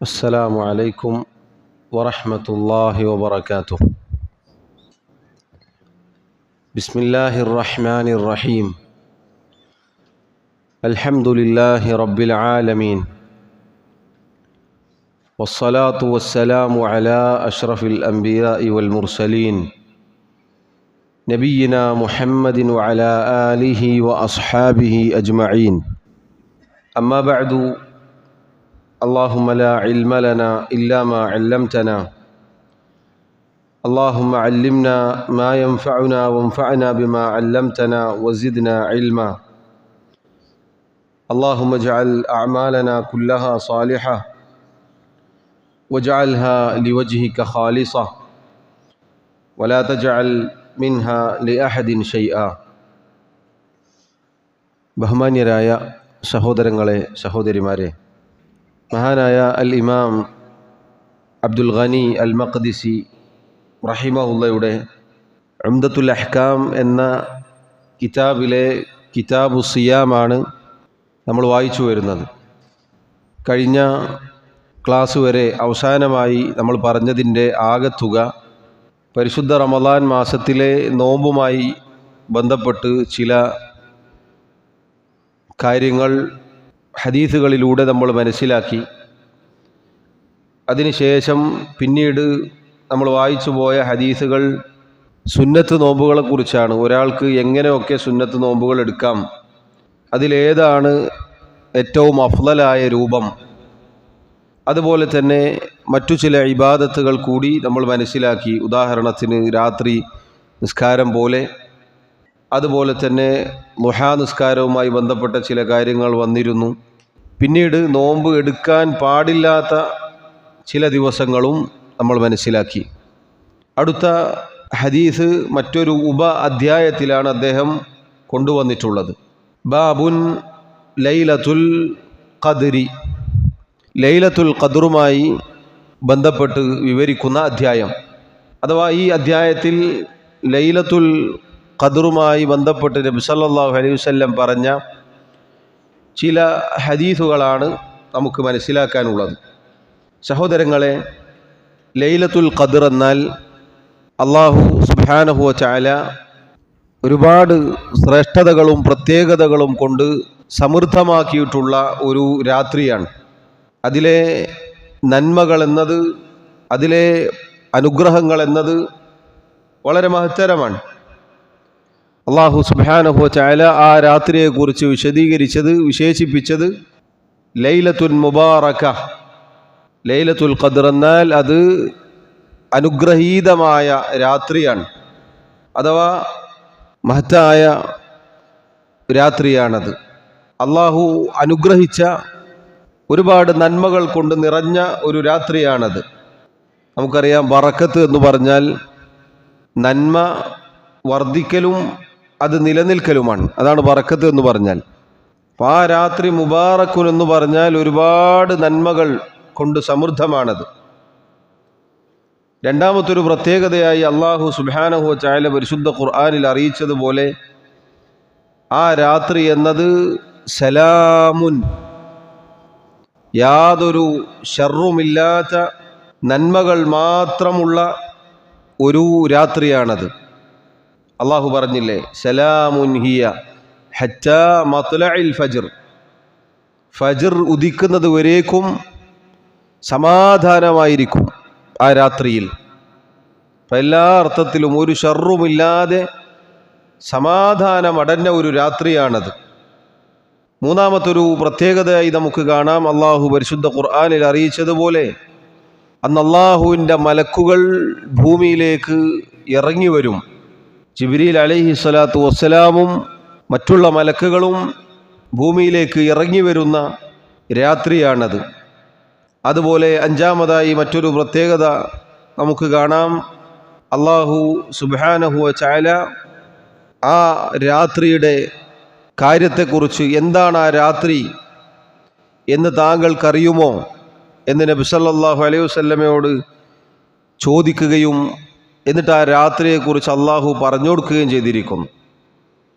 السلام عليكم ورحمة الله وبركاته. بسم الله الرحمن الرحيم. الحمد لله رب العالمين، والصلاة والسلام على أشرف الأنبياء والمرسلين نبينا محمد وعلى آله وأصحابه أجمعين. أما بعد، اللهم لا علم لنا إلا ما علمتنا، اللهم علمنا ما ينفعنا وانفعنا بما علمتنا وزدنا علما. اللهم اجعل أعمالنا كلها صالحة واجعلها لوجهك خالصة ولا تجعل منها لأحد شيئا. ബഹുമാന്യരായ സഹോദരങ്ങളെ, സഹോദരിമാരെ, മഹാനായ അൽ ഇമാം അബ്ദുൽ ഗനി അൽ മഖ്ദിസി റഹിമഹുള്ളയുടെ ഉംദത്തുൽ അഹ്കാം എന്ന കിതാബിലെ കിതാബു സിയാമാണ് നമ്മൾ വായിച്ചു വരുന്നത്. കഴിഞ്ഞ ക്ലാസ് വരെ അവസാനമായി നമ്മൾ പറഞ്ഞതിൻ്റെ ആകെത്തുക പരിശുദ്ധ റമദാൻ മാസത്തിലെ നോമ്പുമായി ബന്ധപ്പെട്ട് ചില കാര്യങ്ങൾ ഹദീസുകളിലൂടെ നമ്മൾ മനസ്സിലാക്കി. അതിനുശേഷം പിന്നീട് നമ്മൾ വായിച്ചു പോയ ഹദീസുകൾ സുന്നത്ത് നോമ്പുകളെക്കുറിച്ചാണ്. ഒരാൾക്ക് എങ്ങനെയൊക്കെ സുന്നത്ത് നോമ്പുകൾ എടുക്കാം, അതിലേതാണ് ഏറ്റവും അഫ്ളലായ രൂപം, അതുപോലെ തന്നെ മറ്റു ചില ഇബാദത്തുകൾ കൂടി നമ്മൾ മനസ്സിലാക്കി. ഉദാഹരണത്തിന് രാത്രി നിസ്കാരം പോലെ, അതുപോലെ തന്നെ ളുഹാ നിസ്കാരവുമായി ബന്ധപ്പെട്ട ചില കാര്യങ്ങൾ വന്നിരുന്നു. പിന്നീട് നോമ്പ് എടുക്കാൻ പാടില്ലാത്ത ചില ദിവസങ്ങളും നമ്മൾ മനസ്സിലാക്കി. അടുത്ത ഹദീസ് മറ്റൊരു അധ്യായത്തിലാണ് അദ്ദേഹം കൊണ്ടുവന്നിട്ടുള്ളത്. ബാബുൻ ലൈലത്തുൽ ഖദ്രി, ലൈലത്തുൽ ഖദ്റുമായി ബന്ധപ്പെട്ട് വിവരിക്കുന്ന അധ്യായം. അഥവാ ഈ അധ്യായത്തിൽ ലൈലത്തുൽ ഖദ്റുമായി ബന്ധപ്പെട്ട് നബി സല്ലല്ലാഹു അലൈഹി വസല്ലം പറഞ്ഞ ചില ഹദീസുകളാണ് നമുക്ക് മനസ്സിലാക്കാനുള്ളത്. സഹോദരങ്ങളെ, ലൈലത്തുൽ ഖദ്ർ എന്നാൽ അല്ലാഹു സുബ്ഹാനഹു വ തആല ഒരുപാട് ശ്രേഷ്ഠതകളും പ്രത്യേകതകളും കൊണ്ട് സമൃദ്ധമാക്കിയിട്ടുള്ള ഒരു രാത്രിയാണ്. അതിലെ നന്മകൾ എന്നത്, അതിലെ അനുഗ്രഹങ്ങൾ എന്നത് വളരെ മഹത്തരമാണ്. അല്ലാഹു സുബ്ഹാനഹു വ തആല ആ രാത്രിയെക്കുറിച്ച് വിശേഷിപ്പിച്ചത് ലൈലത്തുൽ മുബാറക. ലൈലത്തുൽ ഖദ്ർ എന്നാൽ അത് അനുഗ്രഹീതമായ രാത്രിയാണ്, അഥവാ മഹത്തായ രാത്രിയാണത്. അല്ലാഹു അനുഗ്രഹിച്ച ഒരുപാട് നന്മകൾ കൊണ്ട് നിറഞ്ഞ ഒരു രാത്രിയാണത്. നമുക്കറിയാം, ബറക്കത്ത് എന്ന് പറഞ്ഞാൽ നന്മ വർദ്ധിക്കലും അത് നിലനിൽക്കലുമാണ്. അതാണ് ബറക്കത്ത് എന്ന് പറഞ്ഞാൽ. അപ്പോൾ ആ രാത്രി മുബാറക്കുൻ എന്ന് പറഞ്ഞാൽ ഒരുപാട് നന്മകൾ കൊണ്ട് സമൃദ്ധമാണത്. രണ്ടാമത്തൊരു പ്രത്യേകതയായി അല്ലാഹു സുബ്ഹാനഹു വ തആല പരിശുദ്ധ ഖുർആനിൽ അറിയിച്ചതുപോലെ ആ രാത്രി എന്നത് സലാമുൻ, യാതൊരു ശർറുമില്ലാത്ത നന്മകൾ മാത്രമുള്ള ഒരു രാത്രിയാണത്. അള്ളാഹു പറഞ്ഞില്ലേ, സലാമുൻ ഹിയ ഹത്താ മത്ലഇൽ ഫജ്ർ, ഫജ്ർ ഉദിക്കുന്നത് വരേക്കും സമാധാനമായിരിക്കും ആ രാത്രിയിൽ. എല്ലാ അർത്ഥത്തിലും ഒരു ഷർറുമില്ലാതെ സമാധാനമടഞ്ഞ ഒരു രാത്രിയാണത്. മൂന്നാമത്തൊരു പ്രത്യേകതയായി നമുക്ക് കാണാം, അള്ളാഹു പരിശുദ്ധ ഖുർആനിൽ അറിയിച്ചതുപോലെ അന്ന് അള്ളാഹുവിൻ്റെ മലക്കുകൾ ഭൂമിയിലേക്ക് ഇറങ്ങി വരും. ജിബ്രീൽ അലൈഹി സ്വലാത്തു വസ്സലാമും മറ്റുള്ള മലക്കുകളും ഭൂമിയിലേക്ക് ഇറങ്ങി വരുന്ന രാത്രിയാണത്. അതുപോലെ അഞ്ചാമതായി മറ്റൊരു പ്രത്യേകത നമുക്ക് കാണാം, അല്ലാഹു സുബ്ഹാനഹു വ തആല ആ രാത്രിയുടെ കാര്യത്തെക്കുറിച്ച്, എന്താണ് ആ രാത്രി എന്ന് താങ്കൾക്കറിയുമോ എന്ന് നബി സല്ലല്ലാഹു അലൈഹി വസല്ലമയോട് ചോദിക്കുകയും എന്നിട്ട് ആ രാത്രിയെക്കുറിച്ച് അള്ളാഹു പറഞ്ഞു കൊടുക്കുകയും ചെയ്തിരിക്കുന്നു.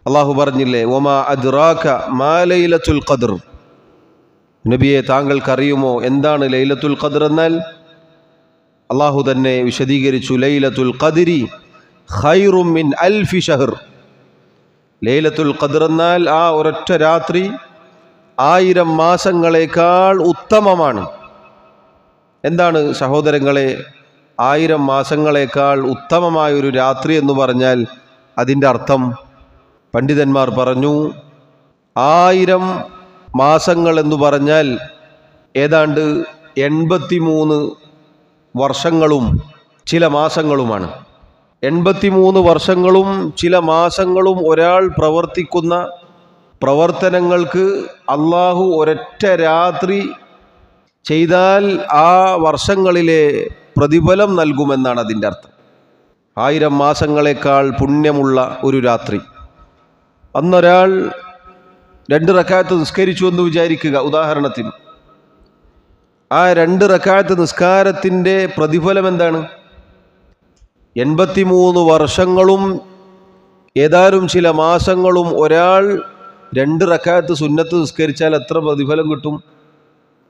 അള്ളാഹു പറഞ്ഞില്ലേ, വമാ അദ്റാക മാ ലൈലത്തുൽ ഖദ്ർ, നബിയെ, താങ്കൾക്കറിയുമോ എന്താണ് ലൈലത്തുൽ ഖദ്ർ എന്നാൽ? അള്ളാഹു തന്നെ വിശദീകരിച്ചു, ലൈലത്തുൽ ഖദ്രി ഖൈറും മിൻ അൽഫി ഷഹർ. ലൈലത്തുൽ ഖദ്ർ എന്നാൽ ആ ഒരൊറ്റ രാത്രി 1000 മാസങ്ങളെക്കാൾ ഉത്തമമാണ്. എന്താണ് സഹോദരങ്ങളെ 1000 മാസങ്ങളെക്കാൾ ഉത്തമമായൊരു രാത്രി എന്ന് പറഞ്ഞാൽ അതിൻ്റെ അർത്ഥം? പണ്ഡിതന്മാർ പറഞ്ഞു, 1000 മാസങ്ങൾ എന്ന് പറഞ്ഞാൽ ഏതാണ്ട് 83 വർഷങ്ങളും ചില മാസങ്ങളുമാണ്. 83 വർഷങ്ങളും ചില മാസങ്ങളും ഒരാൾ പ്രവർത്തിക്കുന്ന പ്രവർത്തനങ്ങൾക്ക് അള്ളാഹു ഒരൊറ്റ രാത്രി ചെയ്താൽ ആ വർഷങ്ങളിലെ പ്രതിഫലം നൽകുമെന്നാണ് അതിൻ്റെ അർത്ഥം. 1000 മാസങ്ങളെക്കാൾ പുണ്യമുള്ള ഒരു രാത്രി. അന്നൊരാൾ 2 റക്അത്ത് നിസ്കരിച്ചു എന്ന് വിചാരിക്കുക. ഉദാഹരണത്തിന് ആ 2 റക്അത്ത് നിസ്കാരത്തിൻ്റെ പ്രതിഫലം എന്താണ്? 83 വർഷങ്ങളും ഏതാനും ചില മാസങ്ങളും ഒരാൾ 2 റക്അത്ത് സുന്നത്ത് നിസ്കരിച്ചാൽ എത്ര പ്രതിഫലം കിട്ടും?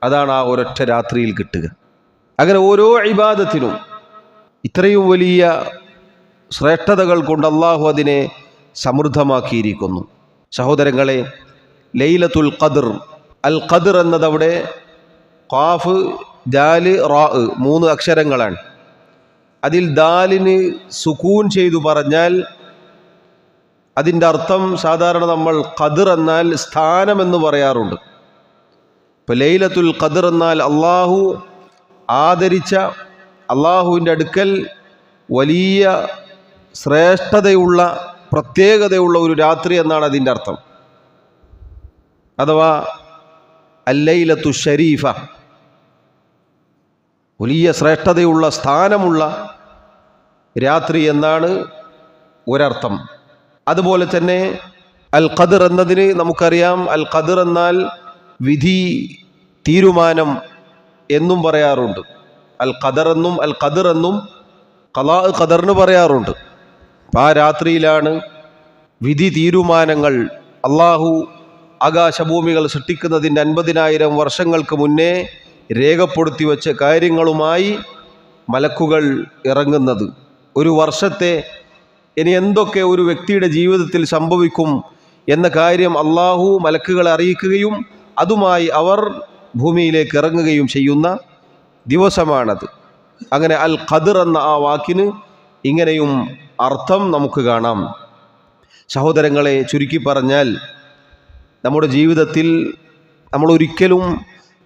അതാണ് ആ ഒരൊറ്റ രാത്രിയിൽ കിട്ടുക. അങ്ങനെ ഓരോ ഇബാദത്തിനും ഇത്രയും വലിയ ശ്രേഷ്ഠതകൾ കൊണ്ട് അള്ളാഹു അതിനെ സമൃദ്ധമാക്കിയിരിക്കുന്നു. സഹോദരങ്ങളെ, ലൈലത്തുൽ ഖദ്ർ, അൽ ഖദ്ർ എന്നതവിടെ ഖാഫ് ദാല് റാ 3 അക്ഷരങ്ങളാണ്. അതിൽ ദാലിന് സുകൂൻ ചെയ്തു പറഞ്ഞാൽ അതിൻ്റെ അർത്ഥം സാധാരണ നമ്മൾ ഖദ്ർ എന്നാൽ സ്ഥാനമെന്ന് പറയാറുണ്ട്. ഇപ്പോൾ ലൈലത്തുൽ ഖദ്ർ എന്നാൽ അള്ളാഹു ആദരിച്ച, അള്ളാഹുവിൻ്റെ അടുക്കൽ വലിയ ശ്രേഷ്ഠതയുള്ള പ്രത്യേകതയുള്ള ഒരു രാത്രി എന്നാണ് അതിൻ്റെ അർത്ഥം. അഥവാ അല്ലൈലത്തു ഷരീഫ, വലിയ ശ്രേഷ്ഠതയുള്ള സ്ഥാനമുള്ള രാത്രി എന്നാണ് ഒരർത്ഥം. അതുപോലെ തന്നെ അൽ ഖദ്ർ എന്നതിന് നമുക്കറിയാം, അൽ ഖദ്ർ എന്നാൽ വിധി, തീരുമാനം എന്നും പറയാറുണ്ട്. അൽ ഖദർ എന്നും അൽ ഖദ്ർ എന്നും ഖലാ ഖദറിന് പറയാറുണ്ട്. ആ രാത്രിയിലാണ് വിധി തീരുമാനങ്ങൾ അള്ളാഹു ആകാശഭൂമികൾ സൃഷ്ടിക്കുന്നതിൻ്റെ 50,000 വർഷങ്ങൾക്ക് മുന്നേ രേഖപ്പെടുത്തി വച്ച കാര്യങ്ങളുമായി മലക്കുകൾ ഇറങ്ങുന്നത്. ഒരു വർഷത്തെ ഇനി എന്തൊക്കെ ഒരു വ്യക്തിയുടെ ജീവിതത്തിൽ സംഭവിക്കും എന്ന കാര്യം അള്ളാഹു മലക്കുകളെ അറിയിക്കുകയും അതുമായി അവർ ഭൂമിയിലേക്ക് ഇറങ്ങുകയും ചെയ്യുന്ന ദിവസമാണത്. അങ്ങനെ അൽ ഖദ്ർ എന്ന ആ വാക്കിന് ഇങ്ങനെയും അർത്ഥം നമുക്ക് കാണാം. സഹോദരങ്ങളെ, ചുരുക്കി പറഞ്ഞാൽ നമ്മുടെ ജീവിതത്തിൽ നമ്മൾ ഒരിക്കലും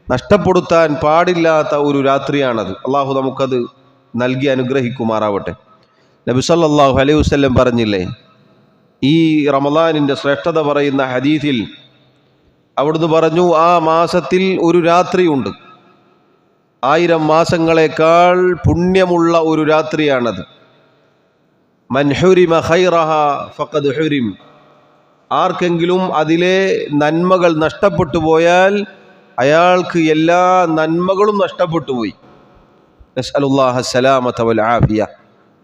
നഷ്ടപ്പെടുത്താൻ പാടില്ലാത്ത ഒരു രാത്രിയാണത്. അള്ളാഹു നമുക്കത് നൽകി അനുഗ്രഹിക്കുമാറാവട്ടെ. നബി സല്ലല്ലാഹു അലൈഹി വസല്ലം പറഞ്ഞില്ലേ, ഈ റമളാനിൻ്റെ ശ്രേഷ്ഠത പറയുന്ന ഹദീസിൽ അവിടുന്ന് പറഞ്ഞു, ആ മാസത്തിൽ ഒരു രാത്രിയുണ്ട്, 1000 മാസങ്ങളെക്കാൾ പുണ്യമുള്ള ഒരു രാത്രിയാണത്. മൻ ഹുരിമ ഖൈറഹ ഫഖദ് ഹുരിം, ആർക്കെങ്കിലും അതിലെ നന്മകൾ നഷ്ടപ്പെട്ടു പോയാൽ അയാൾക്ക് എല്ലാ നന്മകളും നഷ്ടപ്പെട്ടു പോയി. നസ്അലുല്ലാഹ സലാമത വൽ ആഫിയ.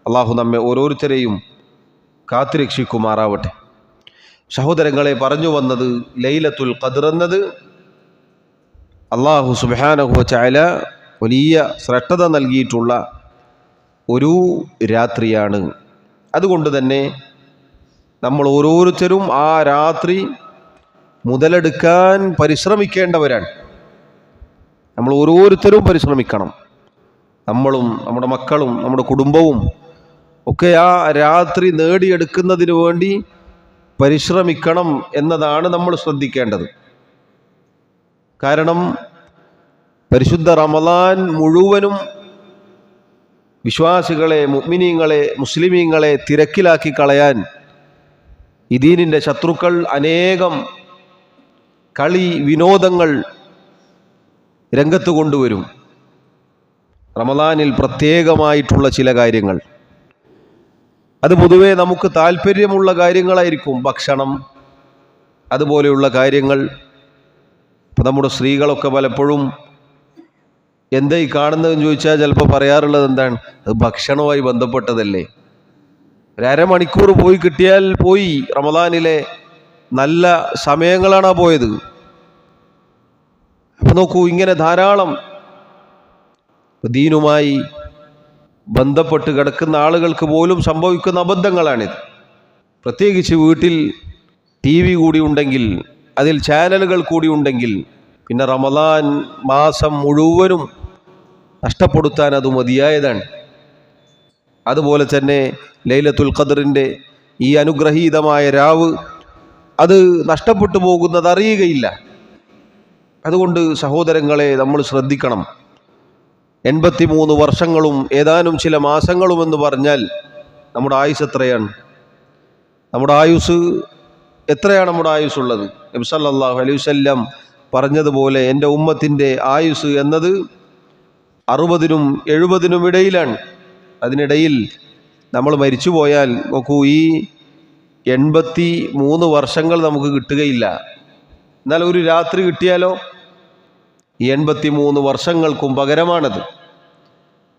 അള്ളാഹു നമ്മെ ഓരോരുത്തരെയും കാത്തുരക്ഷിക്കുമാറാവട്ടെ. സഹോദരങ്ങളെ, പറഞ്ഞു വന്നത് ലൈലത്തുൽ ഖദ്ർ എന്നത് അള്ളാഹു സുബ്ഹാനഹു വ തആല വലിയ ശ്രേഷ്ഠത നൽകിയിട്ടുള്ള ഒരു രാത്രിയാണ്. അതുകൊണ്ട് തന്നെ നമ്മൾ ഓരോരുത്തരും ആ രാത്രി മുതലെടുക്കാൻ പരിശ്രമിക്കേണ്ടവരാണ്. നമ്മൾ ഓരോരുത്തരും പരിശ്രമിക്കണം. നമ്മളും നമ്മുടെ മക്കളും നമ്മുടെ കുടുംബവും ഒക്കെ ആ രാത്രി നേടിയെടുക്കുന്നതിന് വേണ്ടി പരിശ്രമിക്കണം എന്നതാണ് നമ്മൾ ശ്രദ്ധിക്കേണ്ടത്. കാരണം പരിശുദ്ധ റമളാൻ മുഴുവനും വിശ്വാസികളെ, മുഅ്മിനീങ്ങളെ, മുസ്ലിമീങ്ങളെ തിരക്കിലാക്കി കളയാൻ ഈ ദീനിൻ്റെ ശത്രുക്കൾ അനേകം കളി വിനോദങ്ങൾ രംഗത്ത് കൊണ്ടുവരും. റമളാനിൽ പ്രത്യേകമായിട്ടുള്ള ചില കാര്യങ്ങൾ, അത് പൊതുവെ നമുക്ക് താല്പര്യമുള്ള കാര്യങ്ങളായിരിക്കും. ഭക്ഷണം, അതുപോലെയുള്ള കാര്യങ്ങൾ. ഇപ്പം നമ്മുടെ സ്ത്രീകളൊക്കെ പലപ്പോഴും എന്താ ഈ കാണുന്നതെന്ന് ചോദിച്ചാൽ ചിലപ്പോൾ പറയാറുള്ളത് എന്താണ്, അത് ഭക്ഷണവുമായി ബന്ധപ്പെട്ടതല്ലേ. ഒരമണിക്കൂർ പോയി കിട്ടിയാൽ പോയി. റമളാനിലെ നല്ല സമയങ്ങളാണ് പോയത്. അപ്പോൾ നോക്കൂ, ഇങ്ങനെ ധാരാളം ദീനുമായി ബന്ധപ്പെട്ട് കിടക്കുന്ന ആളുകൾക്ക് പോലും സംഭവിക്കുന്ന അബദ്ധങ്ങളാണിത്. പ്രത്യേകിച്ച് വീട്ടിൽ TV കൂടി ഉണ്ടെങ്കിൽ, അതിൽ ചാനലുകൾ കൂടി ഉണ്ടെങ്കിൽ, പിന്നെ റമദാൻ മാസം മുഴുവനും നഷ്ടപ്പെടുത്താൻ അത് മതിയായതാണ്. അതുപോലെ തന്നെ ലൈലത്തുൽ ഖദ്റിൻ്റെ ഈ അനുഗ്രഹീതമായ രാവ് അത് നഷ്ടപ്പെട്ടു പോകുന്നത് അറിയുകയില്ല. അതുകൊണ്ട് സഹോദരങ്ങളെ, നമ്മൾ ശ്രദ്ധിക്കണം. 83 വർഷങ്ങളും ഏതാനും ചില മാസങ്ങളുമെന്ന് പറഞ്ഞാൽ നമ്മുടെ ആയുസ് എത്രയാണ്? നമ്മുടെ ആയുസ് എത്രയാണ്? നമ്മുടെ ആയുസ്സുള്ളത് നബി സല്ലല്ലാഹു അലൈഹി വസല്ലം പറഞ്ഞതുപോലെ എൻ്റെ ഉമ്മത്തിൻ്റെ ആയുസ് എന്നത് 60-നും 70-നും ഇടയിലാണ്. അതിനിടയിൽ നമ്മൾ മരിച്ചു പോയാൽ നോക്കൂ, ഈ 83 വർഷങ്ങൾ നമുക്ക് കിട്ടുകയില്ല. എന്നാൽ ഒരു രാത്രി കിട്ടിയാലോ, ഈ 83 വർഷങ്ങൾക്കും പകരമാണത്.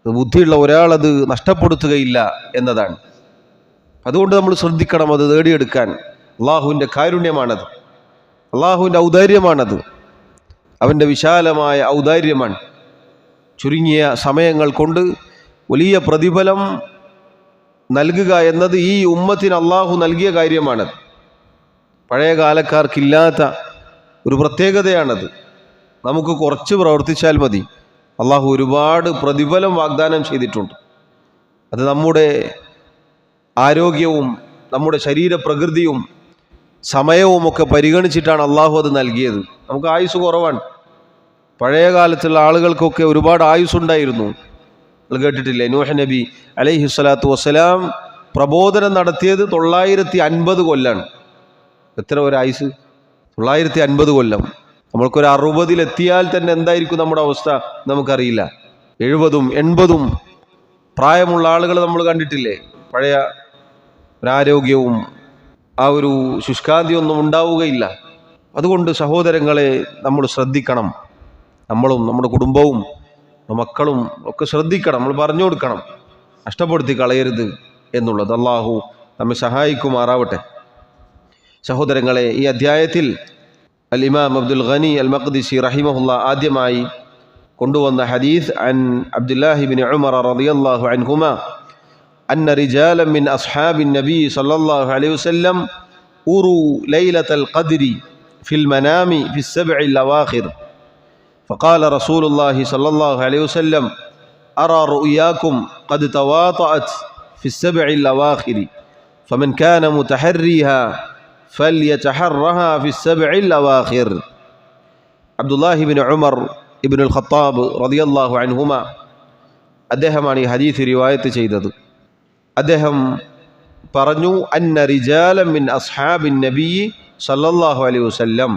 ബുദ്ധിയുള്ള ഒരാളത് നഷ്ടപ്പെടുത്തുകയില്ല എന്നതാണ്. അതുകൊണ്ട് നമ്മൾ ശ്രദ്ധിക്കണം അത് നേടിയെടുക്കാൻ. അള്ളാഹുവിൻ്റെ കാരുണ്യമാണത്, അള്ളാഹുവിൻ്റെ ഔദാര്യമാണത്, അവൻ്റെ വിശാലമായ ഔദാര്യമാണ്. ചുരുങ്ങിയ സമയങ്ങൾ കൊണ്ട് വലിയ പ്രതിഫലം നൽകുക എന്നത് ഈ ഉമ്മത്തിന് അള്ളാഹു നൽകിയ കാര്യമാണത്. പഴയ കാലക്കാർക്കില്ലാത്ത ഒരു പ്രത്യേകതയാണത്. നമുക്ക് കുറച്ച് പ്രവർത്തിച്ചാൽ മതി, അള്ളാഹു ഒരുപാട് പ്രതിഫലം വാഗ്ദാനം ചെയ്തിട്ടുണ്ട്. അത് നമ്മുടെ ആരോഗ്യവും നമ്മുടെ ശരീരപ്രകൃതിയും സമയവുമൊക്കെ പരിഗണിച്ചിട്ടാണ് അള്ളാഹു അത് നൽകിയത്. നമുക്ക് ആയുസ് കുറവാണ്. പഴയ കാലത്തുള്ള ആളുകൾക്കൊക്കെ ഒരുപാട് ആയുസ്സുണ്ടായിരുന്നു. നിങ്ങൾ കേട്ടിട്ടില്ലേ, നൂഹ് നബി അലൈഹി സ്വലാത്തു വസ്സലാം പ്രബോധനം നടത്തിയത് 950 കൊല്ലാണ്. എത്ര ഒരു ആയുസ്? 950 കൊല്ലം. നമ്മൾക്കൊരു 60-ലെത്തിയാൽ തന്നെ എന്തായിരിക്കും നമ്മുടെ അവസ്ഥ നമുക്കറിയില്ല. 70-ഉം 80-ഉം പ്രായമുള്ള ആളുകൾ നമ്മൾ കണ്ടിട്ടില്ലേ? പഴയ ഒരാരോഗ്യവും ആ ഒരു ശുഷ്കാന്തിയൊന്നും ഉണ്ടാവുകയില്ല. അതുകൊണ്ട് സഹോദരങ്ങളെ, നമ്മൾ ശ്രദ്ധിക്കണം. നമ്മളും നമ്മുടെ കുടുംബവും മക്കളും ഒക്കെ ശ്രദ്ധിക്കണം. നമ്മൾ പറഞ്ഞു കൊടുക്കണം, നഷ്ടപ്പെടുത്തി കളയരുത് എന്നുള്ളത്. അള്ളാഹു നമ്മെ സഹായിക്കുമാറാവട്ടെ. സഹോദരങ്ങളെ, ഈ അധ്യായത്തിൽ الإمام عبد الغني المقدسي رحمه الله آدماي കൊണ്ടുവന്ന حديث عن عبد الله بن عمر رضي الله عنهما أن رجالا من أصحاب النبي صلى الله عليه وسلم أروا ليلة القدر في المنام في السبع الأواخر فقال رسول الله صلى الله عليه وسلم أرى رؤياكم قد تواطأت في السبع الأواخر فمن كان متحريها فليتحرها في السبع الأواخر. അബ്ദുല്ലാഹി ബിൻ ഉമർ ഇബ്നുൽ ഖത്താബ് റളിയല്ലാഹു അൻഹുമ അദ്ദേഹമാണ് ഈ ഹദീസ് റിവായത്ത് ചെയ്തത്. അദ്ദേഹം പറഞ്ഞു, അന്ന റിജാലൻ മിൻ അസ്ഹാബിൻ നബി സല്ലല്ലാഹു അലൈഹി വസല്ലം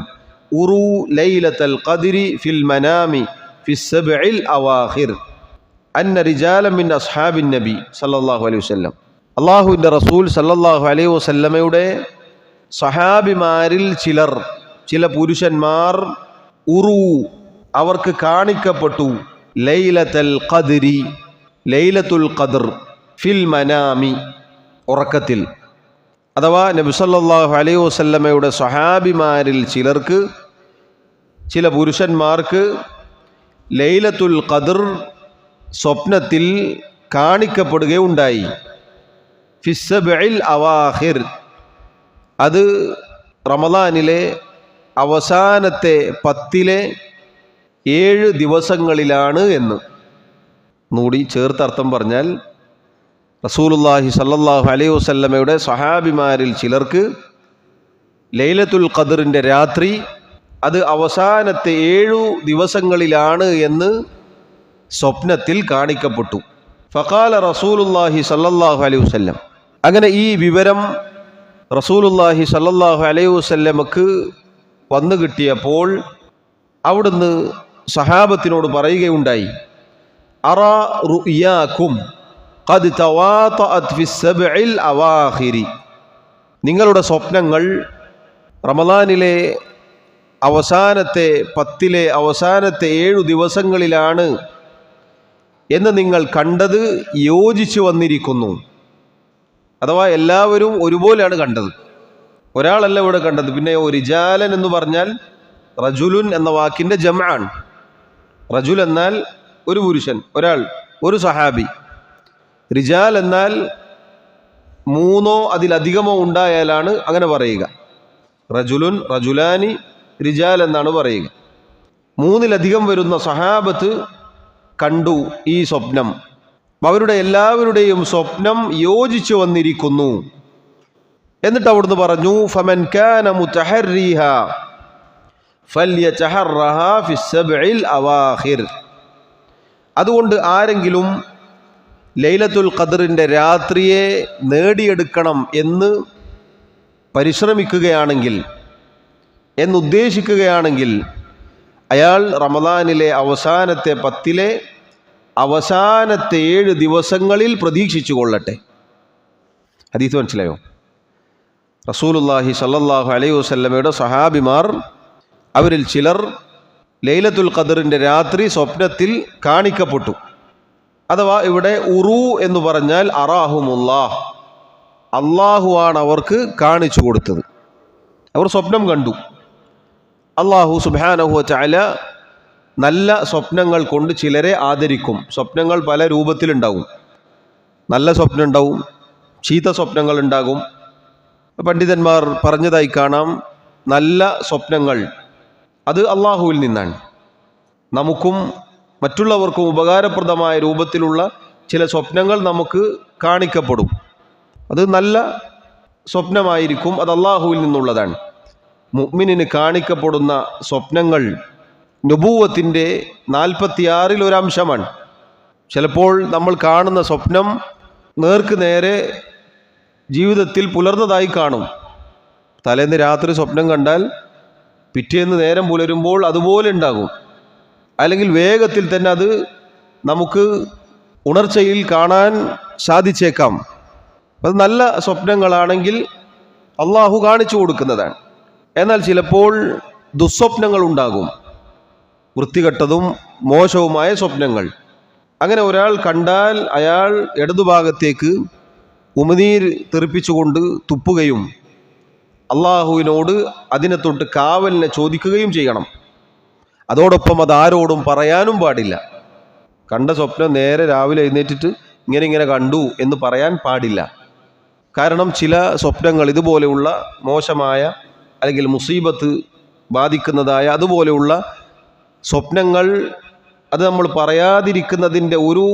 ഉറു ലൈലത്തുൽ ഖദ്രി ഫിൽ മനാമി ഫിസ് സബ്ഇൽ അവാഖിർ. അന്ന റിജാലൻ മിൻ അസ്ഹാബിൻ നബി സല്ലല്ലാഹു അലൈഹി വസല്ലം, അല്ലാഹുവിൻ്റെ റസൂൽ സല്ലല്ലാഹു അലൈഹി വസല്ലമയുടെ സഹാബിമാരിൽ ചില പുരുഷന്മാർ ഉറു അവർക്ക് കാണിക്കപ്പെട്ടു ലൈലത്തുൽ ഖദ്രി, ലൈലത്തുൽ ഖദ്ർ ഫിൽ മനാമി ഉറക്കത്തിൽ. അഥവാ നബി സല്ലല്ലാഹു അലൈഹി വസല്ലമയുടെ സഹാബിമാരിൽ ചില പുരുഷന്മാർക്ക് ലൈലത്തുൽ ഖദ്ർ സ്വപ്നത്തിൽ കാണിക്കപ്പെടുകയുണ്ടായി. ഫിസ്സബ്ഇൽ അവാഖിർ, അത് റമദാനിലെ അവസാനത്തെ 10-ലെ 7 ദിവസങ്ങളിലാണ് എന്ന്. കൂടി ചേർത്തർത്ഥം പറഞ്ഞാൽ റസൂലുള്ളാഹി സല്ലല്ലാഹു അലൈഹി വസല്ലമയുടെ സഹാബിമാരിൽ ചിലർക്ക് ലൈലത്തുൽ ഖദ്റിൻ്റെ രാത്രി അത് അവസാനത്തെ 7 ദിവസങ്ങളിലാണ് എന്ന് സ്വപ്നത്തിൽ കാണിക്കപ്പെട്ടു. ഫഖാല റസൂലുള്ളാഹി സല്ലല്ലാഹു അലൈഹി വസല്ലം, അങ്ങനെ ഈ വിവരം റസൂലുള്ളാഹി സല്ലല്ലാഹു അലൈഹി വസല്ലമക്ക് വന്നു കിട്ടിയപ്പോൾ അവിടുന്ന് സഹാബത്തിനോട് പറയുകയുണ്ടായി, അറാ റുയാക്കും ഖദ് തവാതഅത് ഫിസ് സബ്ഇൽ അവാഖിരി, നിങ്ങളുടെ സ്വപ്നങ്ങൾ റമദാനിലെ അവസാനത്തെ 10-ലെ അവസാനത്തെ 7 ദിവസങ്ങളിലാണ് എന്ന് നിങ്ങൾ കണ്ടത് യോജിച്ചു വന്നിരിക്കുന്നു. അഥവാ എല്ലാവരും ഒരുപോലെയാണ് കണ്ടത്, ഒരാളല്ല ഇവിടെ കണ്ടത്. പിന്നെ റിജാലൻ എന്ന് പറഞ്ഞാൽ റജുലുൻ എന്ന വാക്കിൻ്റെ ജംആണ്. റജുൽ എന്നാൽ ഒരു പുരുഷൻ, ഒരാൾ, ഒരു സഹാബി. റിജാൽ എന്നാൽ മൂന്നോ അതിലധികമോ ഉണ്ടായാലാണ് അങ്ങനെ പറയുക. റജുലുൻ, റജുലാനി, റിജാൽ എന്നാണ് പറയുക. മൂന്നിലധികം വരുന്ന സഹാബത്ത് കണ്ടു ഈ സ്വപ്നം. അവരുടെ എല്ലാവരുടെയും സ്വപ്നം യോജിച്ചു വന്നിരിക്കുന്നു. എന്നിട്ട് അവിടുന്ന് പറഞ്ഞു, ഫമൻ കാന മുതഹർരിഹ ഫല്യതഹറഹ ഫിസ്സബ്ഇൽ അവാഖിർ. അതുകൊണ്ട് ആരെങ്കിലും ലൈലത്തുൽ ഖദ്റിൻ്റെ രാത്രിയെ നേടിയെടുക്കണം എന്ന് പരിശ്രമിക്കുകയാണെങ്കിൽ, എന്നുദ്ദേശിക്കുകയാണെങ്കിൽ, അയാൾ റമദാനിലെ അവസാനത്തെ 10 അവസാനത്തെ 7 ദിവസങ്ങളിൽ പ്രതീക്ഷിച്ചു കൊള്ളട്ടെ. ഹദീസ് മനസ്സിലായോ? റസൂലുള്ളാഹി സ്വല്ലല്ലാഹു അലൈഹി വസല്ലമയുടെ സഹാബിമാർ, അവരിൽ ചിലർ ലൈലത്തുൽ ഖദ്റിൻ്റെ രാത്രി സ്വപ്നത്തിൽ കാണിക്കപ്പെട്ടു. അഥവാ ഇവിടെ ഉറു എന്ന് പറഞ്ഞാൽ അറാഹുമുല്ലാഹ്, അള്ളാഹുവാണ് അവർക്ക് കാണിച്ചു കൊടുത്തത്. അവർ സ്വപ്നം കണ്ടു. അള്ളാഹു സുബ്ഹാനഹു വ തആല നല്ല സ്വപ്നങ്ങൾ കൊണ്ട് ചിലരെ ആദരിക്കും. സ്വപ്നങ്ങൾ പല രൂപത്തിലുണ്ടാവും. നല്ല സ്വപ്നം ഉണ്ടാവും, ചീത്ത സ്വപ്നങ്ങൾ ഉണ്ടാകും. പണ്ഡിതന്മാർ പറഞ്ഞതായി കാണാം, നല്ല സ്വപ്നങ്ങൾ അത് അള്ളാഹുവിൽ നിന്നാണ്. നമുക്കും മറ്റുള്ളവർക്കും ഉപകാരപ്രദമായ രൂപത്തിലുള്ള ചില സ്വപ്നങ്ങൾ നമുക്ക് കാണിക്കപ്പെടും. അത് നല്ല സ്വപ്നമായിരിക്കും, അത് അള്ളാഹുവിൽ നിന്നുള്ളതാണ്. മുഅ്മിനിന് കാണിക്കപ്പെടുന്ന സ്വപ്നങ്ങൾ നുബൂവത്തിൻ്റെ 46 ഒരു അംശമാണ്. ചിലപ്പോൾ നമ്മൾ കാണുന്ന സ്വപ്നം നേർക്ക് നേരെ ജീവിതത്തിൽ പുലർന്നതായി കാണും. തലേന്ന് രാത്രി സ്വപ്നം കണ്ടാൽ പിറ്റേന്ന് നേരം പുലരുമ്പോൾ അതുപോലെ ഉണ്ടാകും. അല്ലെങ്കിൽ വേഗത്തിൽ തന്നെ അത് നമുക്ക് ഉണർച്ചയിൽ കാണാൻ സാധിച്ചേക്കാം. അത് നല്ല സ്വപ്നങ്ങളാണെങ്കിൽ അള്ളാഹു കാണിച്ചു കൊടുക്കുന്നതാണ്. എന്നാൽ ചിലപ്പോൾ ദുസ്വപ്നങ്ങൾ ഉണ്ടാകും, വൃത്തികെട്ടതും മോശവുമായ സ്വപ്നങ്ങൾ. അങ്ങനെ ഒരാൾ കണ്ടാൽ അയാൾ ഇടതുഭാഗത്തേക്ക് ഉമിനീർ തെറിപ്പിച്ചുകൊണ്ട് തുപ്പുകയും അള്ളാഹുവിനോട് അതിനെ തൊട്ട് കാവലിനെ ചോദിക്കുകയും ചെയ്യണം. അതോടൊപ്പം അതാരോടും പറയാനും പാടില്ല. കണ്ട സ്വപ്നം നേരെ രാവിലെ എഴുന്നേറ്റിട്ട് ഇങ്ങനെ കണ്ടു എന്ന് പറയാൻ പാടില്ല. കാരണം ചില സ്വപ്നങ്ങൾ ഇതുപോലെയുള്ള മോശമായ അല്ലെങ്കിൽ മുസീബത്ത് ബാധിക്കുന്നതായ അതുപോലെയുള്ള സ്വപ്നങ്ങൾ, അത് നമ്മൾ പറയാതിരിക്കുന്നതിൻ്റെ ഒരു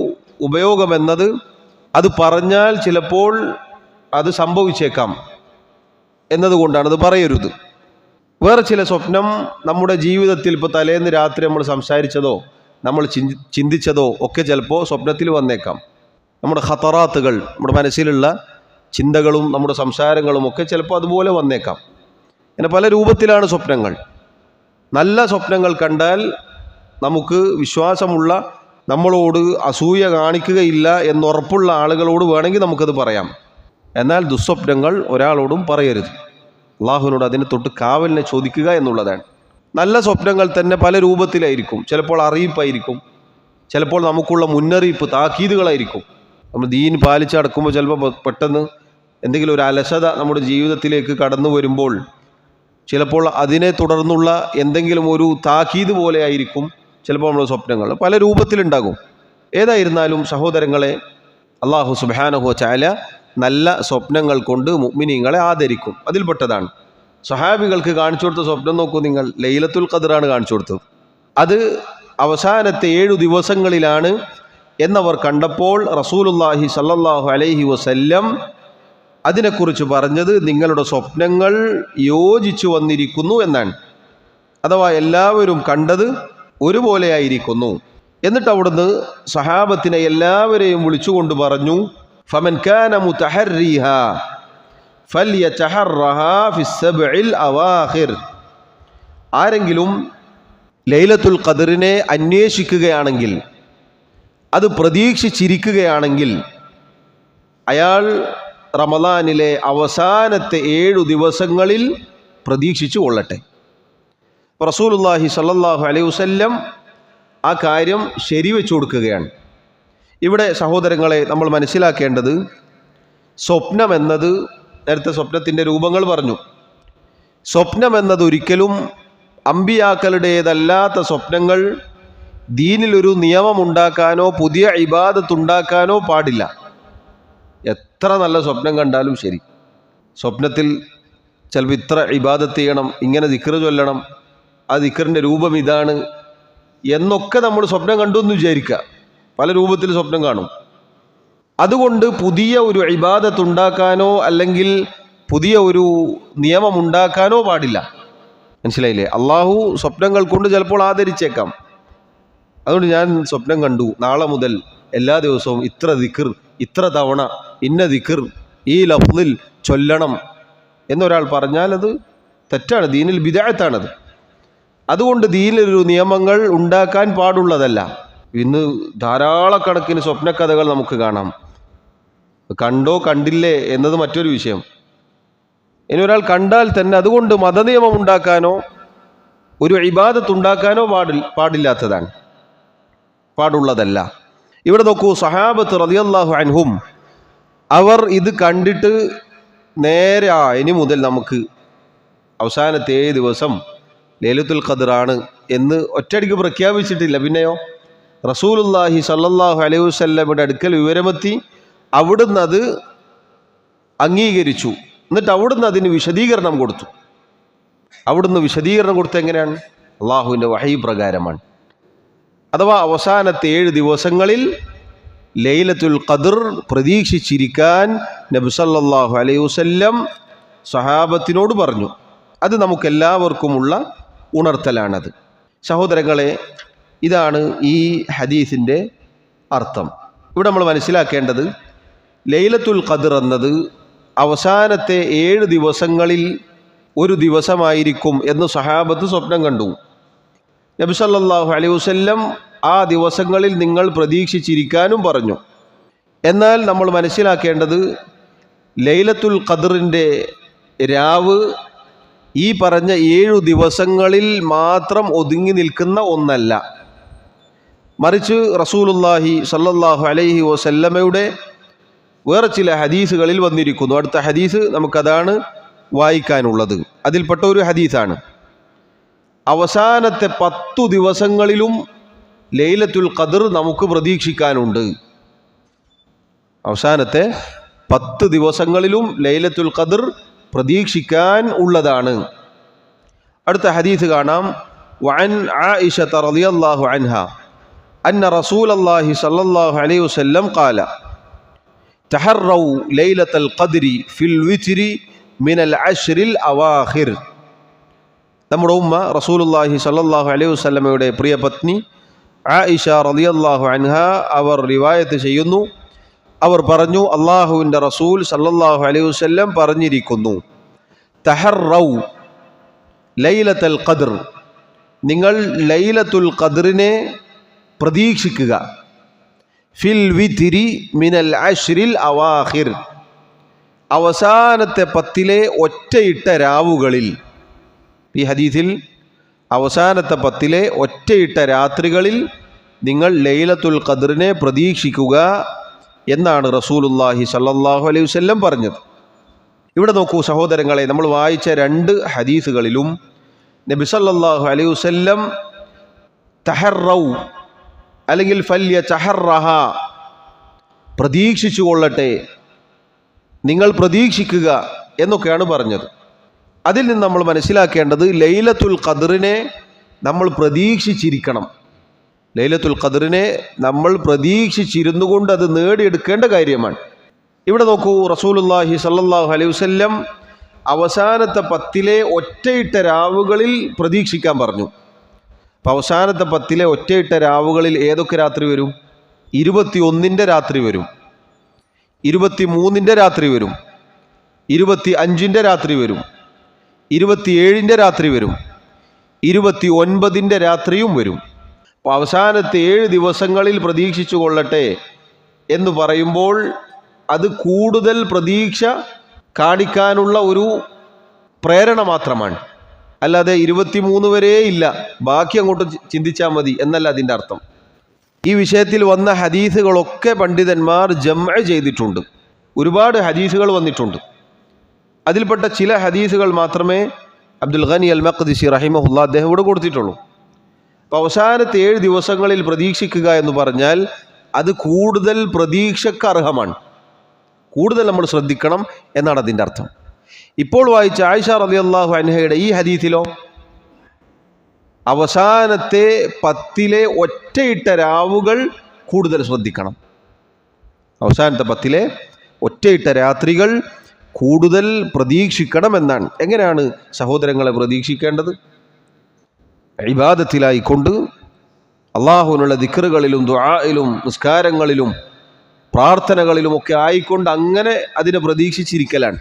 ഉപയോഗമെന്നത്, അത് പറഞ്ഞാൽ ചിലപ്പോൾ അത് സംഭവിച്ചേക്കാം എന്നതുകൊണ്ടാണ് അത് പറയരുത്. വേറെ ചില സ്വപ്നം നമ്മുടെ ജീവിതത്തിൽ ഇപ്പോൾ തലേന്ന് രാത്രി നമ്മൾ സംസാരിച്ചതോ നമ്മൾ ചിന്തിച്ചതോ ഒക്കെ ചിലപ്പോൾ സ്വപ്നത്തിൽ വന്നേക്കാം. നമ്മുടെ ഖതറാത്തുകൾ, നമ്മുടെ മനസ്സിലുള്ള ചിന്തകളും നമ്മുടെ സംസാരങ്ങളും ഒക്കെ ചിലപ്പോൾ അതുപോലെ വന്നേക്കാം. അങ്ങനെ പല രൂപത്തിലാണ് സ്വപ്നങ്ങൾ. നല്ല സ്വപ്നങ്ങൾ കണ്ടാൽ നമുക്ക് വിശ്വാസമുള്ള, നമ്മളോട് അസൂയ കാണിക്കുകയില്ല എന്നുറപ്പുള്ള ആളുകളോട് വേണമെങ്കിൽ നമുക്കത് പറയാം. എന്നാൽ ദുസ്വപ്നങ്ങൾ ഒരാളോടും പറയരുത്. അള്ളാഹുവിനോട് അതിനെ തൊട്ട് കാവലിനെ ചോദിക്കുക എന്നുള്ളതാണ്. നല്ല സ്വപ്നങ്ങൾ തന്നെ പല രൂപത്തിലായിരിക്കും. ചിലപ്പോൾ അറിയിപ്പായിരിക്കും, ചിലപ്പോൾ നമുക്കുള്ള മുന്നറിയിപ്പ്, താക്കീതുകളായിരിക്കും. നമ്മൾ ദീൻ പാലിച്ചടക്കുമ്പോൾ ചിലപ്പോൾ പെട്ടെന്ന് എന്തെങ്കിലും ഒരു അലസത നമ്മുടെ ജീവിതത്തിലേക്ക് കടന്നു വരുമ്പോൾ ചിലപ്പോൾ അതിനെ തുടർന്നുള്ള എന്തെങ്കിലും ഒരു താക്കീത് പോലെ ആയിരിക്കും ചിലപ്പോൾ നമ്മുടെ സ്വപ്നങ്ങൾ. പല രൂപത്തിലുണ്ടാകും. ഏതായിരുന്നാലും സഹോദരങ്ങളെ, അള്ളാഹു സുബ്ഹാനഹു വ തആല നല്ല സ്വപ്നങ്ങൾ കൊണ്ട് മുഅ്മിനീങ്ങളെ ആദരിക്കും. അതിൽപ്പെട്ടതാണ് സഹാബികൾക്ക് കാണിച്ചു കൊടുത്ത സ്വപ്നം. നോക്കൂ നിങ്ങൾ, ലൈലത്തുൽ ഖദ്റാണ് കാണിച്ചു കൊടുത്തത്. അത് അവസാനത്തെ 7 ദിവസങ്ങളിലാണ് എന്നവർ കണ്ടപ്പോൾ റസൂലുള്ളാഹി സ്വല്ലല്ലാഹു അലൈഹി വസല്ലം അതിനെക്കുറിച്ച് പറഞ്ഞത് നിങ്ങളുടെ സ്വപ്നങ്ങൾ യോജിച്ചു വന്നിരിക്കുന്നു എന്നാണ്. അഥവാ എല്ലാവരും കണ്ടത് ഒരുപോലെയായിരിക്കുന്നു. എന്നിട്ട് അവിടുന്ന് സഹാബത്തിനെ എല്ലാവരെയും വിളിച്ചുകൊണ്ട് പറഞ്ഞു, ഫമൻ കാന മുതഹർരിഹ ഫല്യതഹറഹ ഫിസ്സബ്ഇൽ അവാഖിർ. ആരെങ്കിലും ലൈലത്തുൽ ഖദ്റിനെ അന്വേഷിക്കുകയാണെങ്കിൽ, അത് പ്രതീക്ഷിച്ചിരിക്കുകയാണെങ്കിൽ, അയാൾ റമദാനിലെ അവസാനത്തെ 7 ദിവസങ്ങളിൽ പ്രതീക്ഷിച്ചു കൊള്ളട്ടെ. റസൂലുള്ളാഹി സ്വല്ലല്ലാഹു അലൈഹി വസല്ലം ആ കാര്യം ശരിവെച്ചു കൊടുക്കുകയാണ്. ഇവിടെ സഹോദരങ്ങളെ നമ്മൾ മനസ്സിലാക്കേണ്ടത്, സ്വപ്നം എന്നത്, നേരത്തെ സ്വപ്നത്തിൻ്റെ രൂപങ്ങൾ പറഞ്ഞു, സ്വപ്നം എന്നത് ഒരിക്കലും അമ്പിയാക്കളുടേതല്ലാത്ത സ്വപ്നങ്ങൾ ദീനിലൊരു നിയമമുണ്ടാക്കാനോ പുതിയ ഇബാദത്തുണ്ടാക്കാനോ പാടില്ല. എത്ര നല്ല സ്വപ്നം കണ്ടാലും ശരി, സ്വപ്നത്തിൽ ചിലപ്പോൾ ഇത്ര ഇബാദത്ത് ചെയ്യണം, ഇങ്ങനെ ദിക്ർ ചൊല്ലണം, ആ ദിക്റിൻ്റെ രൂപം ഇതാണ് എന്നൊക്കെ നമ്മൾ സ്വപ്നം കണ്ടു എന്ന് വിചാരിക്കുക. പല രൂപത്തിൽ സ്വപ്നം കാണും. അതുകൊണ്ട് പുതിയ ഒരു ഇബാദത്തുണ്ടാക്കാനോ അല്ലെങ്കിൽ പുതിയ ഒരു നിയമമുണ്ടാക്കാനോ പാടില്ല. മനസ്സിലായില്ലേ? അള്ളാഹു സ്വപ്നങ്ങൾ കൊണ്ട് ചിലപ്പോൾ ആദരിച്ചേക്കാം. അതുകൊണ്ട് ഞാൻ സ്വപ്നം കണ്ടു, നാളെ മുതൽ എല്ലാ ദിവസവും ഇത്ര ദിക്ർ, ഇത്ര തവണ ഇന്ന ദിക്ർ ഈ ലഫ്ളിൽ ചൊല്ലണം എന്നൊരാൾ പറഞ്ഞാൽ അത് തെറ്റാണ്, ദീനിൽ ബിദ്അത്താണത്. അതുകൊണ്ട് ദീനിലൊരു നിയമങ്ങൾ ഉണ്ടാക്കാൻ പാടുള്ളതല്ല. ഇന്ന് ധാരാളക്കണക്കിന് സ്വപ്നക്കഥകൾ നമുക്ക് കാണാം. കണ്ടോ കണ്ടില്ലേ എന്നത് മറ്റൊരു വിഷയം. ഇനി ഒരാൾ കണ്ടാൽ തന്നെ അതുകൊണ്ട് മതനിയമം ഉണ്ടാക്കാനോ ഒരു ഇബാദത്ത് ഉണ്ടാക്കാനോ പാടില്ലാത്തതാണ്, പാടുള്ളതല്ല. ഇവിടെ നോക്കൂ, സഹാബത്ത് റളിയല്ലാഹു അൻഹും അവർ ഇത് കണ്ടിട്ട് നേരെ ഇനി മുതൽ നമുക്ക് അവസാനത്തെ 7 ദിവസം ലൈലത്തുൽ ഖദ്റാണ് എന്ന് ഒറ്റയടിക്ക് പ്രഖ്യാപിച്ചിട്ടില്ല. പിന്നെയോ റസൂലുള്ളാഹി സ്വല്ലല്ലാഹു അലൈഹി വസല്ലമയുടെ അടുക്കൽ വിവരമെത്തി, അവിടുന്ന് അത് അംഗീകരിച്ചു. എന്നിട്ട് അവിടുന്ന് അതിന് വിശദീകരണം കൊടുത്തു. അവിടുന്ന് വിശദീകരണം കൊടുത്തത് എങ്ങനെയാണ്? അള്ളാഹുവിൻ്റെ വഹയി പ്രകാരമാണ്. അഥവാ അവസാനത്തെ 7 ദിവസങ്ങളിൽ ലൈലത്തുൽ ഖദ്ർ പ്രതീക്ഷിച്ചിരിക്കാൻ നബി സല്ലല്ലാഹു അലൈഹി വസല്ലം സ്വഹാബത്തിനോട് പറഞ്ഞു. അത് നമുക്കെല്ലാവർക്കുമുള്ള ഉണർത്തലാണത്. സഹോദരങ്ങളെ, ഇതാണ് ഈ ഹദീസിൻ്റെ അർത്ഥം. ഇവിടെ നമ്മൾ മനസ്സിലാക്കേണ്ടത് ലൈലത്തുൽ ഖദ്ർ എന്നത് അവസാനത്തെ 7 ദിവസങ്ങളിൽ ഒരു ദിവസമായിരിക്കും എന്ന് സഹാബത്ത് സ്വപ്നം കണ്ടു. നബി സല്ലല്ലാഹു അലൈഹി വസല്ലം ആ ദിവസങ്ങളിൽ നിങ്ങൾ പ്രതീക്ഷിച്ചിരിക്കാനും പറഞ്ഞു. എന്നാൽ നമ്മൾ മനസ്സിലാക്കേണ്ടത് ലൈലത്തുൽ ഖദ്റിൻ്റെ രാവ് ഈ പറഞ്ഞ 7 ദിവസങ്ങളിൽ മാത്രം ഒതുങ്ങി നിൽക്കുന്ന ഒന്നല്ല. മറിച്ച് റസൂലുള്ളാഹി സ്വല്ലല്ലാഹു അലൈഹി വസല്ലമയുടെ വേറെ ചില ഹദീസുകളിൽ വന്നിരിക്കുന്നു. അടുത്ത ഹദീസ് നമുക്കതാണ് വായിക്കാനുള്ളത്. അതിൽപ്പെട്ട ഒരു ഹദീസാണ്, അവസാനത്തെ 10 ദിവസങ്ങളിലും ലൈലത്തുൽ ഖദ്ർ നമുക്ക് പ്രതീക്ഷിക്കാനുണ്ട്. അവസാനത്തെ 10 ദിവസങ്ങളിലും ലൈലത്തുൽ ഖദ്ർ പ്രതീക്ഷിക്കാൻ ഉള്ളതാണ്. അടുത്ത ഹദീസ് കാണാം. വഅൻ ആയിഷത റളിയല്ലാഹു അൻഹ അന്ന റസൂലല്ലാഹി സ്വല്ലല്ലാഹു അലൈഹി വസല്ലം ഖാല തഹറൗ ലൈലത്തുൽ ഖദ്രി ഫിൽ വിത്രി മിനൽ അശ്റിൽ അവാഖിർ. നമ്മുടെ ഉമ്മ റസൂലുള്ളാഹി സ്വല്ലല്ലാഹു അലൈഹി വസല്ലമയുടെ പ്രിയ പത്നി ആയിഷ റളിയല്ലാഹു അൻഹ അവർ റിവായത്ത് ചെയ്യുന്നു. അവർ പറഞ്ഞു, അള്ളാഹുവിൻ്റെ റസൂൽ സല്ലല്ലാഹു അലൈഹി വസല്ലം പറഞ്ഞിരിക്കുന്നു, തഹറൗ ലൈലത്തുൽ ഖദ്ർ, നിങ്ങൾ ലൈലത്തുൽ ഖദ്റിനെ പ്രതീക്ഷിക്കുക, ഫിൽ വിത്രി മിനൽ അശ്റിൽ അവാഖിർ, അവസാനത്തെ 10 ഒറ്റയിട്ട രാവുകളിൽ. ഈ ഹദീസിൽ അവസാനത്തെ 10 ഒറ്റയിട്ട രാത്രികളിൽ നിങ്ങൾ ലൈലത്തുൽ ഖദ്റിനെ പ്രതീക്ഷിക്കുക എന്നാണ് റസൂലുള്ളാഹി സ്വല്ലല്ലാഹു അലൈഹി വസല്ലം പറഞ്ഞത്. ഇവിടെ നോക്കൂ സഹോദരങ്ങളെ, നമ്മൾ വായിച്ച 2 ഹദീസുകളിലും നബി സല്ലല്ലാഹു അലൈഹി വസല്ലം തഹറൗ അല്ലെങ്കിൽ ഫല്യ തഹറഹ, പ്രതീക്ഷിച്ചു കൊള്ളട്ടെ, നിങ്ങൾ പ്രതീക്ഷിക്കുക എന്നൊക്കെയാണ് പറഞ്ഞത്. അതിൽ നിന്ന് നമ്മൾ മനസ്സിലാക്കേണ്ടത് ലൈലത്തുൽ ഖദ്റിനെ നമ്മൾ പ്രതീക്ഷിച്ചിരിക്കണം. ലൈലത്തുൽ ഖദ്റിനെ നമ്മൾ പ്രതീക്ഷിച്ചിരുന്നു കൊണ്ട് അത് നേടിയെടുക്കേണ്ട കാര്യമാണ്. ഇവിടെ നോക്കൂ, റസൂലുള്ളാഹി സ്വല്ലല്ലാഹു അലൈഹി വസല്ലം അവസാനത്തെ 10 ഒറ്റയിട്ട രാവുകളിൽ പ്രതീക്ഷിക്കാൻ പറഞ്ഞു. അപ്പോൾ അവസാനത്തെ 10 ഒറ്റയിട്ട രാവുകളിൽ ഏതൊക്കെ രാത്രി വരും? 21 രാത്രി വരും, 23 രാത്രി വരും, 25 രാത്രി വരും, 27 രാത്രി വരും, 29 രാത്രിയും വരും. അപ്പോൾ അവസാനത്തെ 7 ദിവസങ്ങളിൽ പ്രതീക്ഷിച്ചു കൊള്ളട്ടെ എന്ന് പറയുമ്പോൾ അത് കൂടുതൽ പ്രതീക്ഷ കാണിക്കാനുള്ള ഒരു പ്രേരണ മാത്രമാണ്. അല്ലാതെ 23 വരെ ഇല്ല, ബാക്കി അങ്ങോട്ട് ചിന്തിച്ചാൽ മതി എന്നല്ല അതിൻ്റെ അർത്ഥം. ഈ വിഷയത്തിൽ വന്ന ഹദീസുകളൊക്കെ പണ്ഡിതന്മാർ ജംഅ ചെയ്തിട്ടുണ്ട്. ഒരുപാട് ഹദീസുകൾ വന്നിട്ടുണ്ട്. അതിൽപ്പെട്ട ചില ഹദീസുകൾ മാത്രമേ അബ്ദുൽ ഗനി അൽ മഖ്ദിസി റഹിമഹുല്ലാ അദ്ദേഹം ഇവിടെ കൊടുത്തിട്ടുള്ളൂ. അപ്പോൾ അവസാനത്തെ 7 ദിവസങ്ങളിൽ പ്രതീക്ഷിക്കുക എന്ന് പറഞ്ഞാൽ അത് കൂടുതൽ പ്രതീക്ഷക്ക് അർഹമാണ്, കൂടുതൽ നമ്മൾ ശ്രദ്ധിക്കണം എന്നാണ് അതിൻ്റെ അർത്ഥം. ഇപ്പോൾ വായിച്ച ആയിഷ റളിയല്ലാഹു അൻഹയുടെ ഈ ഹദീസിലോ അവസാനത്തെ 10 ഒറ്റയിട്ട രാവുകൾ കൂടുതൽ ശ്രദ്ധിക്കണം, അവസാനത്തെ 10 ഒറ്റയിട്ട രാത്രികൾ കൂടുതൽ പ്രതീക്ഷിക്കണം എന്നാണ്. എങ്ങനെയാണ് സഹോദരങ്ങളെ പ്രതീക്ഷിക്കേണ്ടത്? ഇബാദത്തിലായിക്കൊണ്ട് അള്ളാഹുവിനുള്ള ദിക്റുകളിലും ദുആയിലും നിസ്കാരങ്ങളിലും പ്രാർത്ഥനകളിലുമൊക്കെ ആയിക്കൊണ്ട് അങ്ങനെ അതിനെ പ്രതീക്ഷിച്ചിരിക്കലാണ്.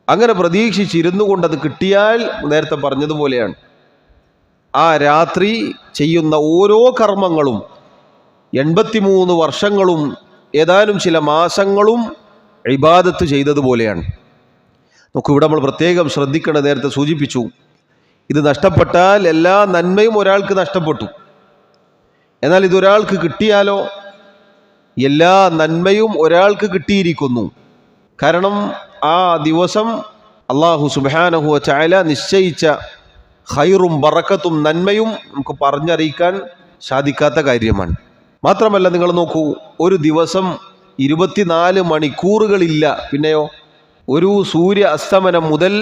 അങ്ങനെ പ്രതീക്ഷിച്ചിരുന്നു കൊണ്ട് അത് കിട്ടിയാൽ നേരത്തെ പറഞ്ഞതുപോലെയാണ്, ആ രാത്രി ചെയ്യുന്ന ഓരോ കർമ്മങ്ങളും 83 വർഷങ്ങളും ഏതാനും ചില മാസങ്ങളും ഇബാദത്ത് ചെയ്തതുപോലെയാണ്. ഇവിടെ നമ്മൾ പ്രത്യേകം ശ്രദ്ധിക്കണം. നേരത്തെ സൂചിപ്പിച്ചു, ഇത് നഷ്ടപ്പെട്ടാൽ എല്ലാ നന്മയും ഒരാൾക്ക് നഷ്ടപ്പെട്ടു. എന്നാൽ ഇതൊരാൾക്ക് കിട്ടിയാലോ എല്ലാ നന്മയും ഒരാൾക്ക് കിട്ടിയിരിക്കുന്നു. കാരണം ആ ദിവസം അല്ലാഹു സുബ്ഹാനഹു വ തആല നിശ്ചയിച്ച ഖൈറും ബറക്കത്തും നന്മയും നമുക്ക് പറഞ്ഞറിയിക്കാൻ സാധിക്കാത്ത കാര്യമാണ്. മാത്രമല്ല നിങ്ങൾ നോക്കൂ, ഒരു ദിവസം 24 മണിക്കൂറുകളില്ല. പിന്നെയോ ഒരു സൂര്യ അസ്തമനം മുതൽ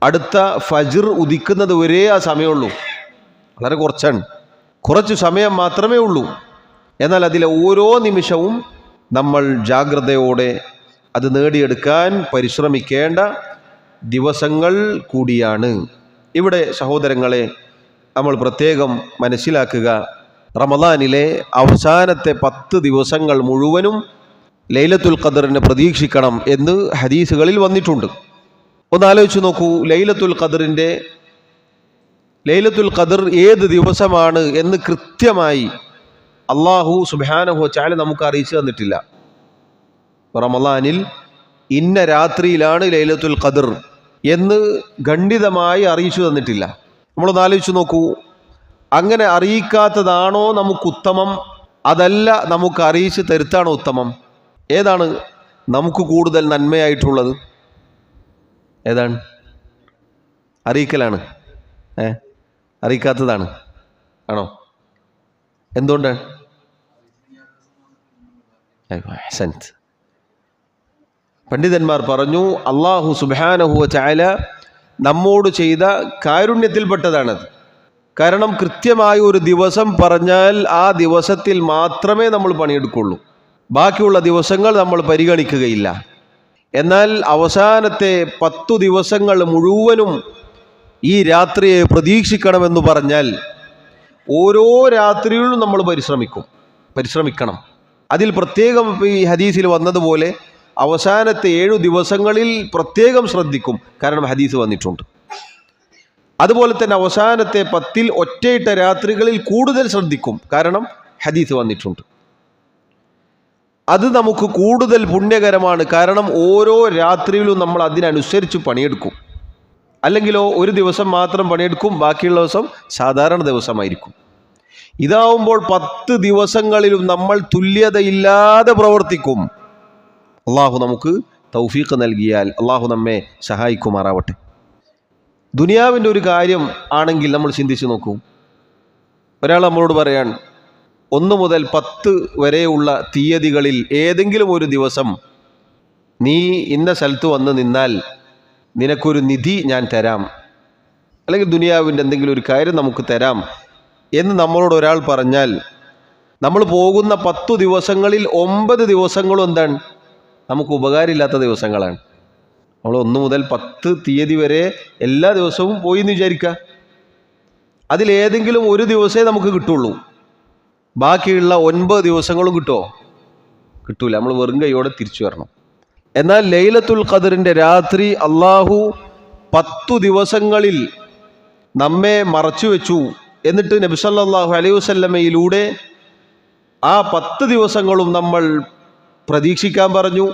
അടുത്ത ഫജ്ർ ഉദിക്കുന്നത് വരെ ആ സമയമുള്ളൂ. വളരെ കുറച്ചാണ്, കുറച്ച് സമയം മാത്രമേ ഉള്ളൂ. എന്നാൽ അതിലെ ഓരോ നിമിഷവും നമ്മൾ ജാഗ്രതയോടെ അത് നേടിയെടുക്കാൻ പരിശ്രമിക്കേണ്ട ദിവസങ്ങൾ കൂടിയാണ്. ഇവിടെ സഹോദരങ്ങളെ നമ്മൾ പ്രത്യേകം മനസ്സിലാക്കുക, റമദാനിലെ അവസാനത്തെ 10 ദിവസങ്ങൾ മുഴുവനും ലൈലത്തുൽ ഖദറിനെ പ്രതീക്ഷിക്കണം എന്ന് ഹദീസുകളിൽ വന്നിട്ടുണ്ട്. ഒന്ന് ആലോചിച്ച് നോക്കൂ, ലൈലത്തുൽ ഖദർ ഏത് ദിവസമാണ് എന്ന് കൃത്യമായി അല്ലാഹു സുബ്ഹാനഹു വ തആല നമുക്ക് അറിയിച്ചു തന്നിട്ടില്ല. റമദാനിൽ ഇന്ന രാത്രിയിലാണ് ലൈലത്തുൽ ഖദർ എന്ന് ഖണ്ഡിതമായി അറിയിച്ചു തന്നിട്ടില്ല. നമ്മളൊന്ന് ആലോചിച്ച് നോക്കൂ, അങ്ങനെ അറിയിക്കാത്തതാണോ നമുക്ക് ഉത്തമം, അതല്ല നമുക്ക് അറിയിച്ച് തരുത്താണോ ഉത്തമം? ഏതാണ് നമുക്ക് കൂടുതൽ നന്മയായിട്ടുള്ളത്? ഏതാണ്? അറിയിക്കലാണ്, അറിയിക്കാത്തതാണ് ആണോ? എന്തുകൊണ്ടാണ്? പണ്ഡിതന്മാർ പറഞ്ഞു, അല്ലാഹു സുബ്ഹാനഹു വ തആല നമ്മോട് ചെയ്ത കാരുണ്യത്തിൽപ്പെട്ടതാണത്. കാരണം കൃത്യമായ ഒരു ദിവസം പറഞ്ഞാൽ ആ ദിവസത്തിൽ മാത്രമേ നമ്മൾ പണിയെടുക്കുള്ളൂ, ബാക്കിയുള്ള ദിവസങ്ങൾ നമ്മൾ പരിഗണിക്കുകയില്ല. എന്നാൽ അവസാനത്തെ 10 ദിവസങ്ങൾ മുഴുവനും ഈ രാത്രിയെ പ്രതീക്ഷിക്കണമെന്ന് പറഞ്ഞാൽ ഓരോ രാത്രിയിലും നമ്മൾ പരിശ്രമിക്കണം. അതിൽ പ്രത്യേകം ഈ ഹദീസിൽ വന്നതുപോലെ അവസാനത്തെ 7 ദിവസങ്ങളിൽ പ്രത്യേകം ശ്രദ്ധിക്കും, കാരണം ഹദീസ് വന്നിട്ടുണ്ട്. അതുപോലെ തന്നെ അവസാനത്തെ 10 ഒറ്റയിട്ട രാത്രികളിൽ കൂടുതൽ ശ്രദ്ധിക്കും, കാരണം ഹദീസ് വന്നിട്ടുണ്ട്. അത് നമുക്ക് കൂടുതൽ പുണ്യകരമാണ്, കാരണം ഓരോ രാത്രിയിലും നമ്മൾ അതിനനുസരിച്ച് പണിയെടുക്കും. അല്ലെങ്കിലോ ഒരു ദിവസം മാത്രം പണിയെടുക്കും, ബാക്കിയുള്ള ദിവസം സാധാരണ ദിവസമായിരിക്കും. ഇതാവുമ്പോൾ 10 ദിവസങ്ങളിലും നമ്മൾ തുല്യതയില്ലാതെ പ്രവർത്തിക്കും. അള്ളാഹു നമുക്ക് തൗഫീഖ് നൽകിയാൽ അള്ളാഹു നമ്മെ സഹായിക്കുമാറാവട്ടെ. ദുനിയാവിൻ്റെ ഒരു കാര്യം ആണെങ്കിൽ നമ്മൾ ചിന്തിച്ച് നോക്കൂ. ഒരാൾ നമ്മളോട് പറയാൻ 1 മുതൽ 10 വരെയുള്ള തീയതികളിൽ ഏതെങ്കിലും ഒരു ദിവസം നീ ഇന്ന സ്ഥലത്ത് വന്ന് നിന്നാൽ നിനക്കൊരു നിധി ഞാൻ തരാം, അല്ലെങ്കിൽ ദുനിയാവിൻ്റെ എന്തെങ്കിലും ഒരു കാര്യം നമുക്ക് തരാം എന്ന് നമ്മളോട് ഒരാൾ പറഞ്ഞാൽ, നമ്മൾ പോകുന്ന 10 ദിവസങ്ങളിൽ 9 ദിവസങ്ങളും എന്താണ്? നമുക്ക് ഉപകാരമില്ലാത്ത ദിവസങ്ങളാണ്. നമ്മൾ 1 മുതൽ 10 തീയതി വരെ എല്ലാ ദിവസവും പോയി എന്ന് വിചാരിക്കുക. അതിലേതെങ്കിലും ഒരു ദിവസമേ നമുക്ക് കിട്ടുള്ളൂ, ബാക്കിയുള്ള 9 ദിവസങ്ങളും കിട്ടുമോ? കിട്ടൂല. നമ്മൾ വെറും കൈയോടെ തിരിച്ചു വരണം. എന്നാൽ ലൈലത്തുൽ ഖദറിൻ്റെ രാത്രി അള്ളാഹു 10 ദിവസങ്ങളിൽ നമ്മെ മറച്ചു വെച്ചു. എന്നിട്ട് നബി സല്ലല്ലാഹു അലൈഹി വസല്ലമയിലൂടെ ആ 10 ദിവസങ്ങളും നമ്മൾ പ്രതീക്ഷിക്കാൻ പറഞ്ഞു,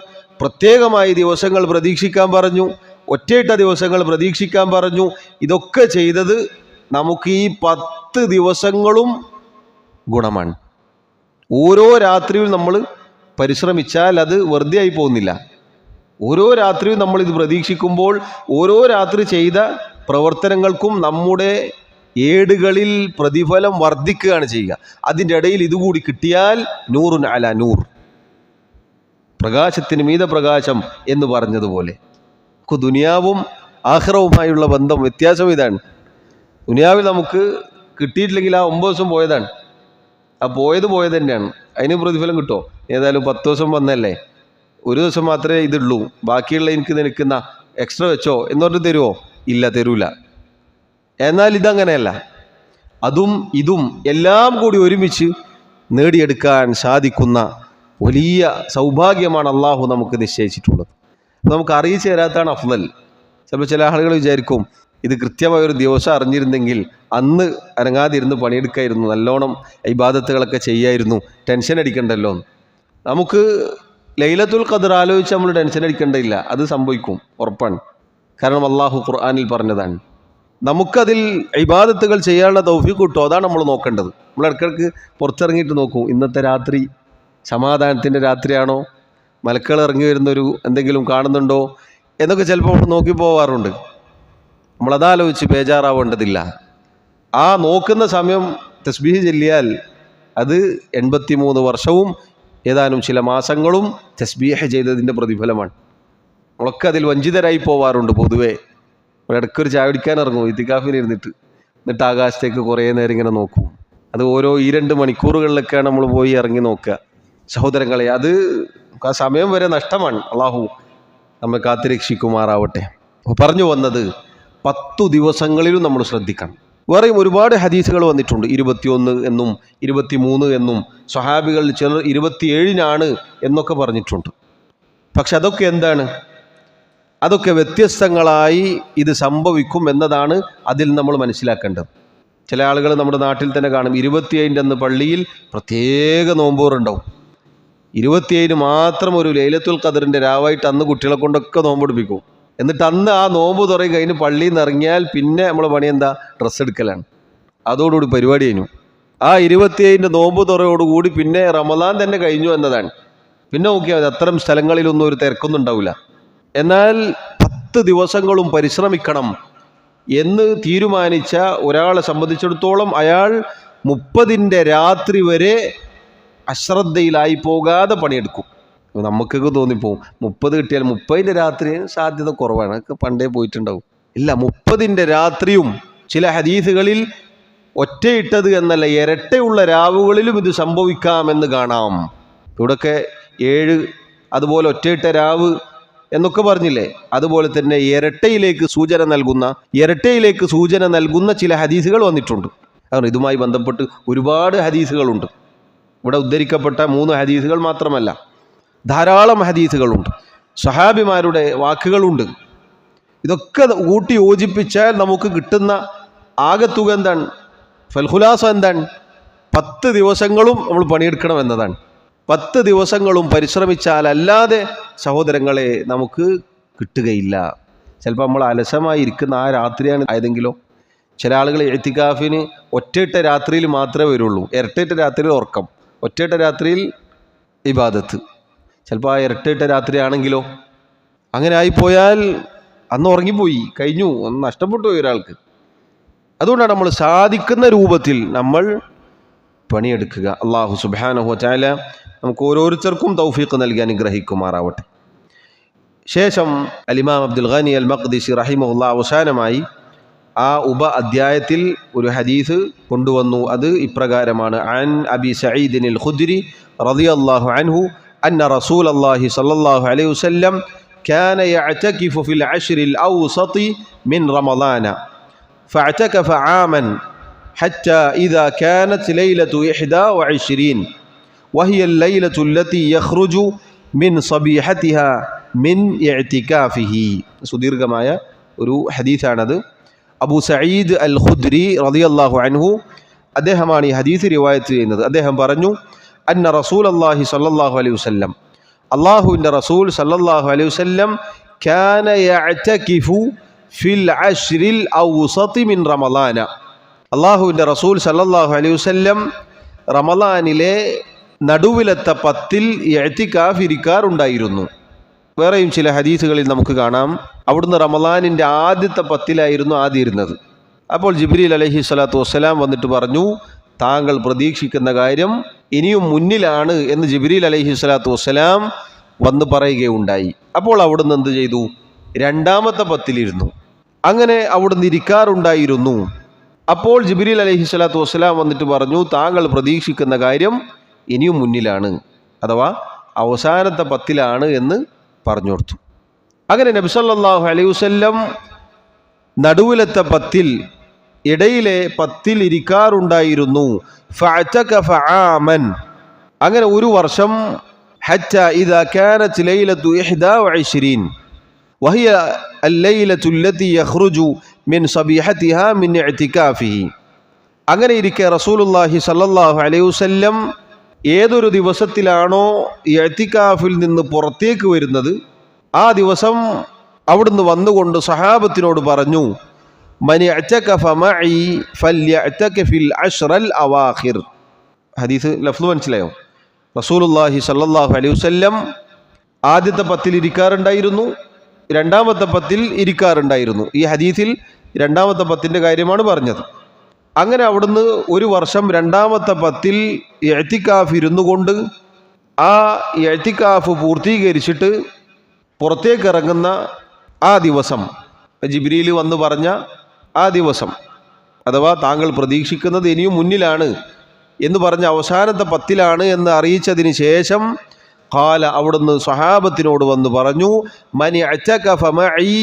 പ്രത്യേകമായി ദിവസങ്ങൾ പ്രതീക്ഷിക്കാൻ പറഞ്ഞു, ഒറ്റയിട്ട ദിവസങ്ങൾ പ്രതീക്ഷിക്കാൻ പറഞ്ഞു. ഇതൊക്കെ ചെയ്തത് നമുക്ക് ഈ 10 ദിവസങ്ങളും ഗുണമാണ്. ഓരോ രാത്രിയും നമ്മൾ പരിശ്രമിച്ചാൽ അത് വെറുതെ ആയി പോകുന്നില്ല. ഓരോ രാത്രിയും നമ്മളിത് പ്രതീക്ഷിക്കുമ്പോൾ ഓരോ രാത്രി ചെയ്ത പ്രവർത്തനങ്ങൾക്കും നമ്മുടെ ഏടുകളിൽ പ്രതിഫലം വർദ്ധിക്കുകയാണ് ചെയ്യുക. അതിൻ്റെ ഇടയിൽ ഇതുകൂടി കിട്ടിയാൽ നൂറുൻ അല നൂർ, പ്രകാശത്തിന് മീത പ്രകാശം എന്ന് പറഞ്ഞതുപോലെ. ദുനിയാവും ആഖിറവുമായുള്ള ബന്ധം വ്യത്യാസം ഇതാണ്. ദുനിയാവിൽ നമുക്ക് കിട്ടിയിട്ടില്ലെങ്കിൽ ആ 9 ദിവസം പോയതാണ്, ആ പോയത് തന്നെയാണ്. അതിന് പ്രതിഫലം കിട്ടുമോ? ഏതായാലും 10 ദിവസം വന്നല്ലേ, ഒരു ദിവസം മാത്രമേ ഇതുള്ളൂ, ബാക്കിയുള്ള എനിക്ക് നിനക്കുന്ന എക്സ്ട്രാ വെച്ചോ എന്ന് പറഞ്ഞിട്ട് തരുമോ? ഇല്ല, തരൂല. എന്നാൽ ഇതങ്ങനെയല്ല. അതും ഇതും എല്ലാം കൂടി ഒരുമിച്ച് നേടിയെടുക്കാൻ സാധിക്കുന്ന വലിയ സൗഭാഗ്യമാണ് അള്ളാഹു നമുക്ക് നിശ്ചയിച്ചിട്ടുള്ളത്. നമുക്ക് അറിയിച്ചു തരാത്താണ് അഫ്ളൽ. ചിലപ്പോൾ ചില ആളുകൾ വിചാരിക്കും ഇത് കൃത്യമായൊരു ദിവസം അറിഞ്ഞിരുന്നെങ്കിൽ അന്ന് അനങ്ങാതിരുന്ന് പണിയെടുക്കായിരുന്നു, നല്ലോണം ഇബാദത്തുകളൊക്കെ ചെയ്യായിരുന്നു, ടെൻഷൻ അടിക്കണ്ടല്ലോ. നമുക്ക് ലൈലത്തുൽ ഖദ്ർ ആലോചിച്ച് നമ്മൾ ടെൻഷൻ അടിക്കേണ്ടതില്ല, അത് സംഭവിക്കും, ഉറപ്പാണ്. കാരണം അള്ളാഹു ഖുർആനിൽ പറഞ്ഞതാണ്. നമുക്കതിൽ ഇബാദത്തുകൾ ചെയ്യാനുള്ള തൗഫീഖ് കിട്ടും, അതാണ് നമ്മൾ നോക്കേണ്ടത്. നമ്മൾ ഇടയ്ക്കിടയ്ക്ക് പുറത്തിറങ്ങിയിട്ട് നോക്കും, ഇന്നത്തെ രാത്രി സമാധാനത്തിൻ്റെ രാത്രിയാണോ, മലക്കുകൾ ഇറങ്ങി വരുന്നൊരു എന്തെങ്കിലും കാണുന്നുണ്ടോ എന്നൊക്കെ ചിലപ്പോൾ നമ്മൾ നോക്കി പോവാറുണ്ട്. നമ്മളതാലോചിച്ച് ബേജാറാവേണ്ടതില്ല. ആ നോക്കുന്ന സമയം തസ്ബീഹ് ചൊല്ലിയാൽ അത് 83 വർഷവും ഏതാനും ചില മാസങ്ങളും തസ്ബീഹ് ചെയ്തതിൻ്റെ പ്രതിഫലമാണ്. നമ്മളൊക്കെ അതിൽ വഞ്ചിതരായി പോവാറുണ്ട്. പൊതുവേ ഇടയ്ക്കൊരു ചായ കുടിക്കാൻ ഇറങ്ങും ഇത്തിക്കാഫിലിരുന്നിട്ട്, എന്നിട്ട് ആകാശത്തേക്ക് കുറേ നേരം ഇങ്ങനെ നോക്കും. അത് ഓരോ 2 മണിക്കൂറുകളിലൊക്കെയാണ് നമ്മൾ പോയി ഇറങ്ങി നോക്കുക. സഹോദരങ്ങളെ, അത് ആ സമയം വരെ നഷ്ടമാണ്. അള്ളാഹു നമ്മെ കാത്തുരക്ഷിക്കുമാറാവട്ടെ. പറഞ്ഞു വന്നത് 10 ദിവസങ്ങളിലും നമ്മൾ ശ്രദ്ധിക്കണം. വേറെയും ഒരുപാട് ഹദീസുകൾ വന്നിട്ടുണ്ട്. 21 എന്നും 23 എന്നും, സ്വഹാബികൾ ചിലർ 27 എന്നൊക്കെ പറഞ്ഞിട്ടുണ്ട്. പക്ഷെ അതൊക്കെ എന്താണ്? അതൊക്കെ വ്യത്യസ്തങ്ങളായി ഇത് സംഭവിക്കും എന്നതാണ് അതിൽ നമ്മൾ മനസ്സിലാക്കേണ്ടത്. ചില ആളുകൾ നമ്മുടെ നാട്ടിൽ തന്നെ കാണും, 27 അന്ന് പള്ളിയിൽ പ്രത്യേക നോമ്പൂറുണ്ടാവും. 27 മാത്രം ഒരു ലൈലത്തുൽ ഖദറിൻ്റെ രാവായിട്ട് അന്ന് കുട്ടികളെ കൊണ്ടൊക്കെ നോമ്പെടുപ്പിക്കും. എന്നിട്ട് അന്ന് ആ നോമ്പ് തുറയും കഴിഞ്ഞ് പള്ളിയിൽ നിന്ന് ഇറങ്ങിയാൽ പിന്നെ നമ്മളെ പണി എന്താ? ഡ്രസ്സ് എടുക്കലാണ്. അതോടുകൂടി പരിപാടി കഴിഞ്ഞു. ആ 27 നോമ്പ് തുറയോടുകൂടി പിന്നെ റമദാൻ തന്നെ കഴിഞ്ഞു എന്നതാണ്. പിന്നെ നോക്കിയാൽ മതി, അത്തരം സ്ഥലങ്ങളിലൊന്നും ഒരു തിരക്കൊന്നും ഉണ്ടാവില്ല. എന്നാൽ 10 ദിവസങ്ങളും പരിശ്രമിക്കണം എന്ന് തീരുമാനിച്ച ഒരാളെ സംബന്ധിച്ചിടത്തോളം അയാൾ 30ൻ്റെ രാത്രി വരെ അശ്രദ്ധയിലായി പോകാതെ പണിയെടുക്കും. നമുക്കൊക്കെ തോന്നിപ്പോവും 30 കിട്ടിയാൽ 30ൻ്റെ രാത്രി സാധ്യത കുറവാണ്, അതൊക്കെ പണ്ടേ പോയിട്ടുണ്ടാവും. ഇല്ല, 30ൻ്റെ രാത്രിയും ചില ഹദീസുകളിൽ ഒറ്റയിട്ടത് എന്നല്ല, ഇരട്ടയുള്ള രാവുകളിലും ഇത് സംഭവിക്കാമെന്ന് കാണാം. ഇവിടെയൊക്കെ 7, അതുപോലെ ഒറ്റയിട്ട രാവ് എന്നൊക്കെ പറഞ്ഞില്ലേ, അതുപോലെ തന്നെ ഇരട്ടയിലേക്ക് സൂചന നൽകുന്ന ചില ഹദീസുകൾ വന്നിട്ടുണ്ട്. കാരണം ഇതുമായി ബന്ധപ്പെട്ട് ഒരുപാട് ഹദീസുകളുണ്ട്. ഇവിടെ ഉദ്ധരിക്കപ്പെട്ട 3 ഹദീസുകൾ മാത്രമല്ല, ധാരാളം ഹദീസുകളുണ്ട്, സ്വഹാബിമാരുടെ വാക്കുകളുണ്ട്. ഇതൊക്കെ കൂട്ടി യോജിപ്പിച്ചാൽ നമുക്ക് കിട്ടുന്ന ആകത്തുക എന്താണ്? ഫൽഖുലാസ എന്താണ്? 10 ദിവസങ്ങളും നമ്മൾ പണിയെടുക്കണം എന്നതാണ്. 10 ദിവസങ്ങളും പരിശ്രമിച്ചാൽ അല്ലാതെ സഹോദരങ്ങളെ നമുക്ക് കിട്ടുകയില്ല. ചിലപ്പോൾ നമ്മൾ അലസമായി ഇരിക്കുന്ന ആ രാത്രിയാണ് ആയതെങ്കിലോ. ചില ആളുകൾ ഇഅ്തികാഫിന് ഒറ്റയിട്ട രാത്രിയിൽ മാത്രമേ വരുള്ളൂ. ഇരട്ടയിട്ട രാത്രിയിൽ ഉറക്കം, ഒറ്റയിട്ട രാത്രിയിൽ ഇബാദത്ത്. ചിലപ്പോൾ ആ ഇരട്ടയിട്ട രാത്രി ആണെങ്കിലോ, അങ്ങനെ ആയിപ്പോയാൽ അന്ന് ഉറങ്ങിപ്പോയി, കഴിഞ്ഞു, ഒന്ന് നഷ്ടപ്പെട്ടു പോയി ഒരാൾക്ക്. അതുകൊണ്ടാണ് നമ്മൾ സാധിക്കുന്ന രൂപത്തിൽ നമ്മൾ പണിയെടുക്കുക. അല്ലാഹു സുബ്ഹാനഹു വ തആല നമുക്ക് ഓരോരുത്തർക്കും തൗഫീഖ് നൽകി അനുഗ്രഹിക്കുമാറാവട്ടെ. ശേഷം അൽ-ഇമാം അബ്ദുൽ ഗനി അൽ മഖ്ദിസി റഹിമഹുല്ലാഹ് അവസാനമായി ആ അധ്യായത്തിൽ ഒരു ഹദീസ് കൊണ്ടുവന്നു. അത് ഇപ്രകാരമാണ്: അൻ അബി സഈദ് അൽ ഖുദ്രി റളിയല്ലാഹു അൻഹു അന്ന റസൂലല്ലാഹി സ്വല്ലല്ലാഹു അലൈഹി വസല്ലം കാന യഅ്തകിഫു ഫിൽ അശ്റിൽ ഔസതി മിൻ റമളാന ഫഅ്തകഫ ആമൻ حتى إذا كانت ليلة 21 وهي الليلة التي يخرج من صبيحتها من اعتكافه. സുദീർഘമായ ഒരു ഹദീസാണത്. അബൂ സഈദ് അൽ ഖുദ്രി റളിയല്ലാഹു അൻഹു അദ്ദേഹമാണ് ഈ ഹദീസ് റിവായത്ത് ചെയ്യുന്നത്. അദ്ദേഹം പറഞ്ഞു, അന്ന റസൂലല്ലാഹി സ്വല്ലല്ലാഹു അലൈഹി വസല്ലം, അല്ലാഹുവിൻ്റെ റസൂൽ സ്വല്ലല്ലാഹു അലൈഹി വസല്ലം കാന യഅ്തകിഫു ഫിൽ അശ്റിൽ ഔസതി മിൻ റമളാന, അള്ളാഹുവിൻ്റെ റസൂൽ സല്ലല്ലാഹു അലൈഹി വസല്ലം റമളാനിലെ നടുവിലത്തെ 10 ഇഅ്തികാഫ് ഇരിക്കാറുണ്ടായിരുന്നു. വേറെയും ചില ഹദീസുകളിൽ നമുക്ക് കാണാം, അവിടുന്ന് റമളാനിൻ്റെ ആദ്യത്തെ 10 ആദ്യം ഇരുന്നത്. അപ്പോൾ ജിബ്രീൽ അലൈഹി സ്വലാത്തു വസ്സലാം വന്നിട്ട് പറഞ്ഞു, താങ്കൾ പ്രതീക്ഷിക്കുന്ന കാര്യം ഇനിയും മുന്നിലാണ് എന്ന് ജിബ്രീൽ അലൈഹി സ്വലാത്തു വസ്സലാം വന്ന് പറയുകയുണ്ടായി. അപ്പോൾ അവിടുന്ന് എന്ത് ചെയ്തു? രണ്ടാമത്തെ 10 അങ്ങനെ അവിടുന്ന് ഇരിക്കാറുണ്ടായിരുന്നു. അപ്പോൾ ജിബ്രീൽ അലൈഹി സ്വലാത്തു വസ്സലാം വന്നിട്ട് പറഞ്ഞു, താങ്കൾ പ്രതീക്ഷിക്കുന്ന കാര്യം ഇനിയും മുന്നിലാണ്, അഥവാ അവസാനത്തെ 10 എന്ന് പറഞ്ഞു കൊടുത്തു. അങ്ങനെ നബി സല്ലല്ലാഹു അലൈഹി വസല്ലം നടുവിലത്തെ 10 ഇടയിലെ 10 ഇരിക്കാറുണ്ടായിരുന്നു. ഫഅതകഫ ആമൻ, അങ്ങനെ ഒരു വർഷം. ഹത്ത ഇദാ കാനത് ലൈലത്തു 21 വഹിയ അല്ലൈലത്തു അല്ലതി യഖ്റുജു മിൻ സബീഹതിഹാ മിൻ ഇഅ്തികാഫിഹി. അങ്ങനെ ഇരിക്കെ റസൂലുള്ളാഹി സ്വല്ലല്ലാഹു അലൈഹി വസല്ലം ഏതൊരു ദിവസത്തിലാണോ ഇഅ്തികാഫിൽ നിന്ന് പുറത്തേക്ക് വരുന്നത്, ആ ദിവസം അവിടുന്ന് വന്നുകൊണ്ട് സഹാബത്തിനോട് പറഞ്ഞു, മൻ ഇഅ്തകഫ മഇ ഫൽയഅ്തകഫിൽ അശ്റൽ അവാഖിർ. ഹദീസ് ലഫ്ള് മനസ്സിലായോ? റസൂലുള്ളാഹി സ്വല്ലല്ലാഹു അലൈഹി വസല്ലം ആദ്യത്തെ 10 ഇരിക്കാറുണ്ടായിരുന്നു, രണ്ടാമത്തെ 10 ഇരിക്കാറുണ്ടായിരുന്നു. ഈ ഹദീസിൽ രണ്ടാമത്തെ 10 കാര്യമാണ് പറഞ്ഞത്. അങ്ങനെ അവിടുന്ന് ഒരു വർഷം രണ്ടാമത്തെ 10 ഇഅ്തികാഫ് ഇരുന്നു കൊണ്ട് ആ ഇഅ്തികാഫ് പൂർത്തീകരിച്ചിട്ട് പുറത്തേക്ക് ഇറങ്ങുന്ന ആ ദിവസം, ജിബ്രീൽ വന്ന് പറഞ്ഞ ആ ദിവസം, അഥവാ താങ്കൾ പ്രതീക്ഷിക്കുന്നത് ഇനിയും മുന്നിലാണ് എന്ന് പറഞ്ഞ അവസാനത്തെ 10 എന്ന് അറിയിച്ചതിന് ശേഷം ഖാല, അവിടുന്ന് സ്വഹാബത്തിനോട് വന്ന് പറഞ്ഞു, മൻ ഇഅ്തകഫ മഇ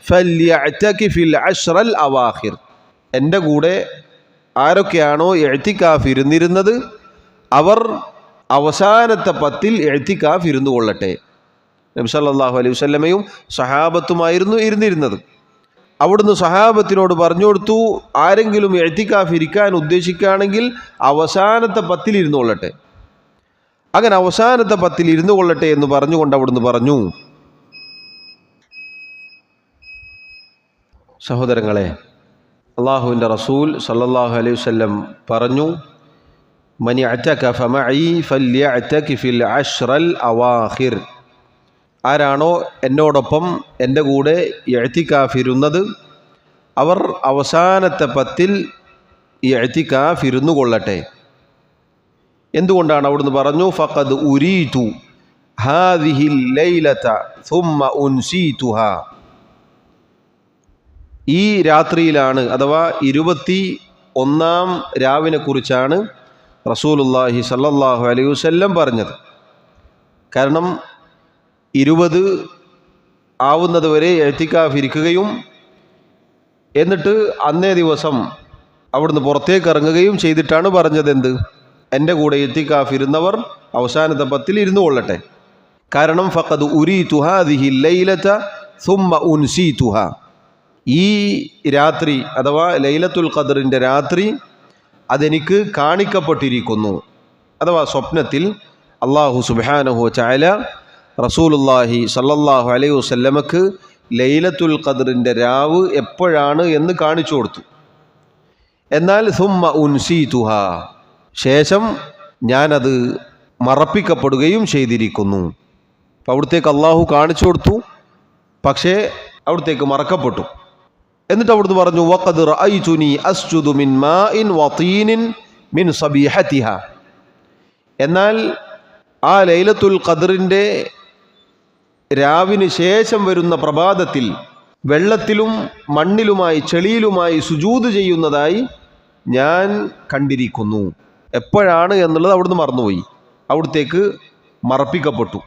ഫൽയഅ്തകിഫിൽ അശ്റൽ അവാഖിർ. എൻ്റെ കൂടെ ആരൊക്കെയാണോ ഇഅ്തികാഫ് ഇരുന്നിരുന്നത് അവർ അവസാനത്തെ 10 ഇഅ്തികാഫ് ഇരുന്നു കൊള്ളട്ടെ. നബി സല്ലല്ലാഹു അലൈഹി വസല്ലമയും സ്വഹാബത്തുമായിരുന്നു ഇരുന്നിരുന്നത്. അവിടുന്ന് സ്വഹാബത്തിനോട് പറഞ്ഞു കൊടുത്തു, ആരെങ്കിലും ഇഅ്തികാഫ് ഇരിക്കാൻ ഉദ്ദേശിക്കുകയാണെങ്കിൽ അവസാനത്തെ 10 ഇരുന്നു കൊള്ളട്ടെ. അങ്ങനെ അവസാനത്തെ 10 ഇരുന്നു കൊള്ളട്ടെ എന്ന് പറഞ്ഞുകൊണ്ട് അവിടുന്ന് പറഞ്ഞു, സഹോദരങ്ങളെ, അള്ളാഹുവിൻ്റെ റസൂൽ സല്ലല്ലാഹു അലൈഹി വസല്ലം പറഞ്ഞു, മൻ ഇഅ്തകഫ മഇ ഫൽയഅ്തകിഫിൽ അശ്റൽ അവാഖിർ. ആരാണോ എന്നോടൊപ്പം എൻ്റെ കൂടെ ഇഅ്തികാഫ് ഇരുന്നത് അവർ അവസാനത്തെ 10 ഇഅ്തികാഫ് ഇരുന്നു കൊള്ളട്ടെ. എന്തുകൊണ്ടാണ്? അവിടുന്ന് പറഞ്ഞു, ഫഖദ് ഉരീതു ഹാദിഹിൽ ലൈലത സുമ്മ ഉൻസീതുഹാ. ഈ രാത്രിയിലാണ്, അഥവാ 21-ാം രാവിനെ കുറിച്ചാണ് റസൂലുള്ളാഹി സ്വല്ലല്ലാഹു അലൈഹി വസല്ലം പറഞ്ഞത്. കാരണം 20 ആവുന്നത് വരെ ഇഅ്തികാഫ് ഇരിക്കുകയും എന്നിട്ട് അന്നേ ദിവസം അവിടുന്ന് പുറത്തേക്ക് ഇറങ്ങുകയും ചെയ്തിട്ടാണ് പറഞ്ഞത്. എന്ത്? എൻ്റെ കൂടെ ഇഅ്തികാഫ് ഇരുന്നവർ അവസാനത്തെ 10 ഇരുന്നു കൊള്ളട്ടെ. കാരണം ഫഖദ് ഉരീതു ഹാദിഹിൽ ലൈലത സുമ്മ ഉൻസീതുഹാ. ഈ രാത്രി അഥവാ ലൈലത്തുൽ ഖദ്റിൻ്റെ രാത്രി അതെനിക്ക് കാണിക്കപ്പെട്ടിരിക്കുന്നു. അഥവാ സ്വപ്നത്തിൽ അല്ലാഹു സുബ്ഹാനഹു വ തആല റസൂലുള്ളാഹി സ്വല്ലല്ലാഹു അലൈഹി വസല്ലമക്ക് ലൈലത്തുൽ ഖദ്റിൻ്റെ രാവ് എപ്പോഴാണ് എന്ന് കാണിച്ചു കൊടുത്തു. എന്നാൽ സുമ്മ ഉൻസീതുഹാ, ശേഷം ഞാനത് മറപ്പിക്കപ്പെടുകയും ചെയ്തിരിക്കുന്നു. അപ്പോൾ അവിടത്തേക്ക് അള്ളാഹു കാണിച്ചു കൊടുത്തു, പക്ഷേ അവിടത്തേക്ക് മറക്കപ്പെട്ടു. എന്നിട്ട് അവിടുന്ന് പറഞ്ഞു, വഖദ് റഅയ്തുനി അസ്ജുദു മിൻ മാഇൻ വതീനിൻ മിൻ സബീഹതിഹാ. എന്നാൽ ആ ലൈലത്തുൽ ഖദ്റിൻ്റെ രാവിന് ശേഷം വരുന്ന പ്രഭാതത്തിൽ വെള്ളത്തിലും മണ്ണിലുമായി ചെളിയിലുമായി സുജൂദ് ചെയ്യുന്നതായി ഞാൻ കണ്ടിരിക്കുന്നു. എപ്പോഴാണ് എന്നുള്ളത് അവിടുന്ന് മറന്നുപോയി, അവിടത്തേക്ക് മറപ്പിക്കപ്പെട്ടു.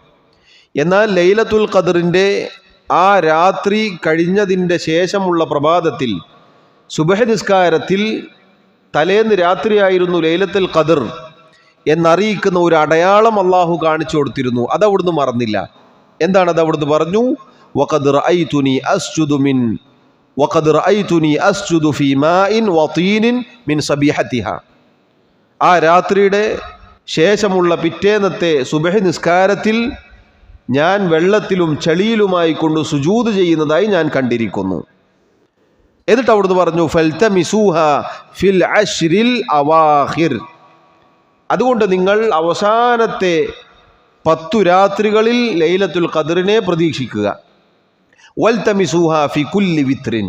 എന്നാൽ ലൈലത്തുൽ ഖദ്റിൻ്റെ ആ രാത്രി കഴിഞ്ഞതിൻ്റെ ശേഷമുള്ള പ്രഭാതത്തിൽ സുബഹ് നിസ്കാരത്തിൽ തലേന്ന് രാത്രിയായിരുന്നു ലൈലത്തുൽ ഖദ്ർ എന്നറിയിക്കുന്ന ഒരു അടയാളം അള്ളാഹു കാണിച്ചു കൊടുത്തിരുന്നു. അതവിടുന്ന് മറന്നില്ല. എന്താണത്? അവിടുന്ന് പറഞ്ഞു, വഖദ് റഅയ്തുനി അസ്ജുദു ഫീ മാഇൻ വതീനിൻ മിൻ സബീഹതിഹാ. ആ രാത്രിയുടെ ശേഷമുള്ള പിറ്റേന്നത്തെ സുബഹ് നിസ്കാരത്തിൽ ഞാൻ വെള്ളത്തിലും ചെളിയിലുമായി കൊണ്ട് സുജൂദ് ചെയ്യുന്നതായി ഞാൻ കണ്ടിരിക്കുന്നു. എന്നിട്ട് അവിടുന്ന് പറഞ്ഞു, ഫൽതമിസൂഹാ ഫിൽ അശ്രിൽ അവാഖിർ. അതുകൊണ്ട് നിങ്ങൾ അവസാനത്തെ 10 രാത്രികളിൽ ലൈലത്തുൽ ഖദ്റിനെ പ്രതീക്ഷിക്കുക. വൽതമിസൂഹാ ഫി കുല്ലി വിത്രിൻ,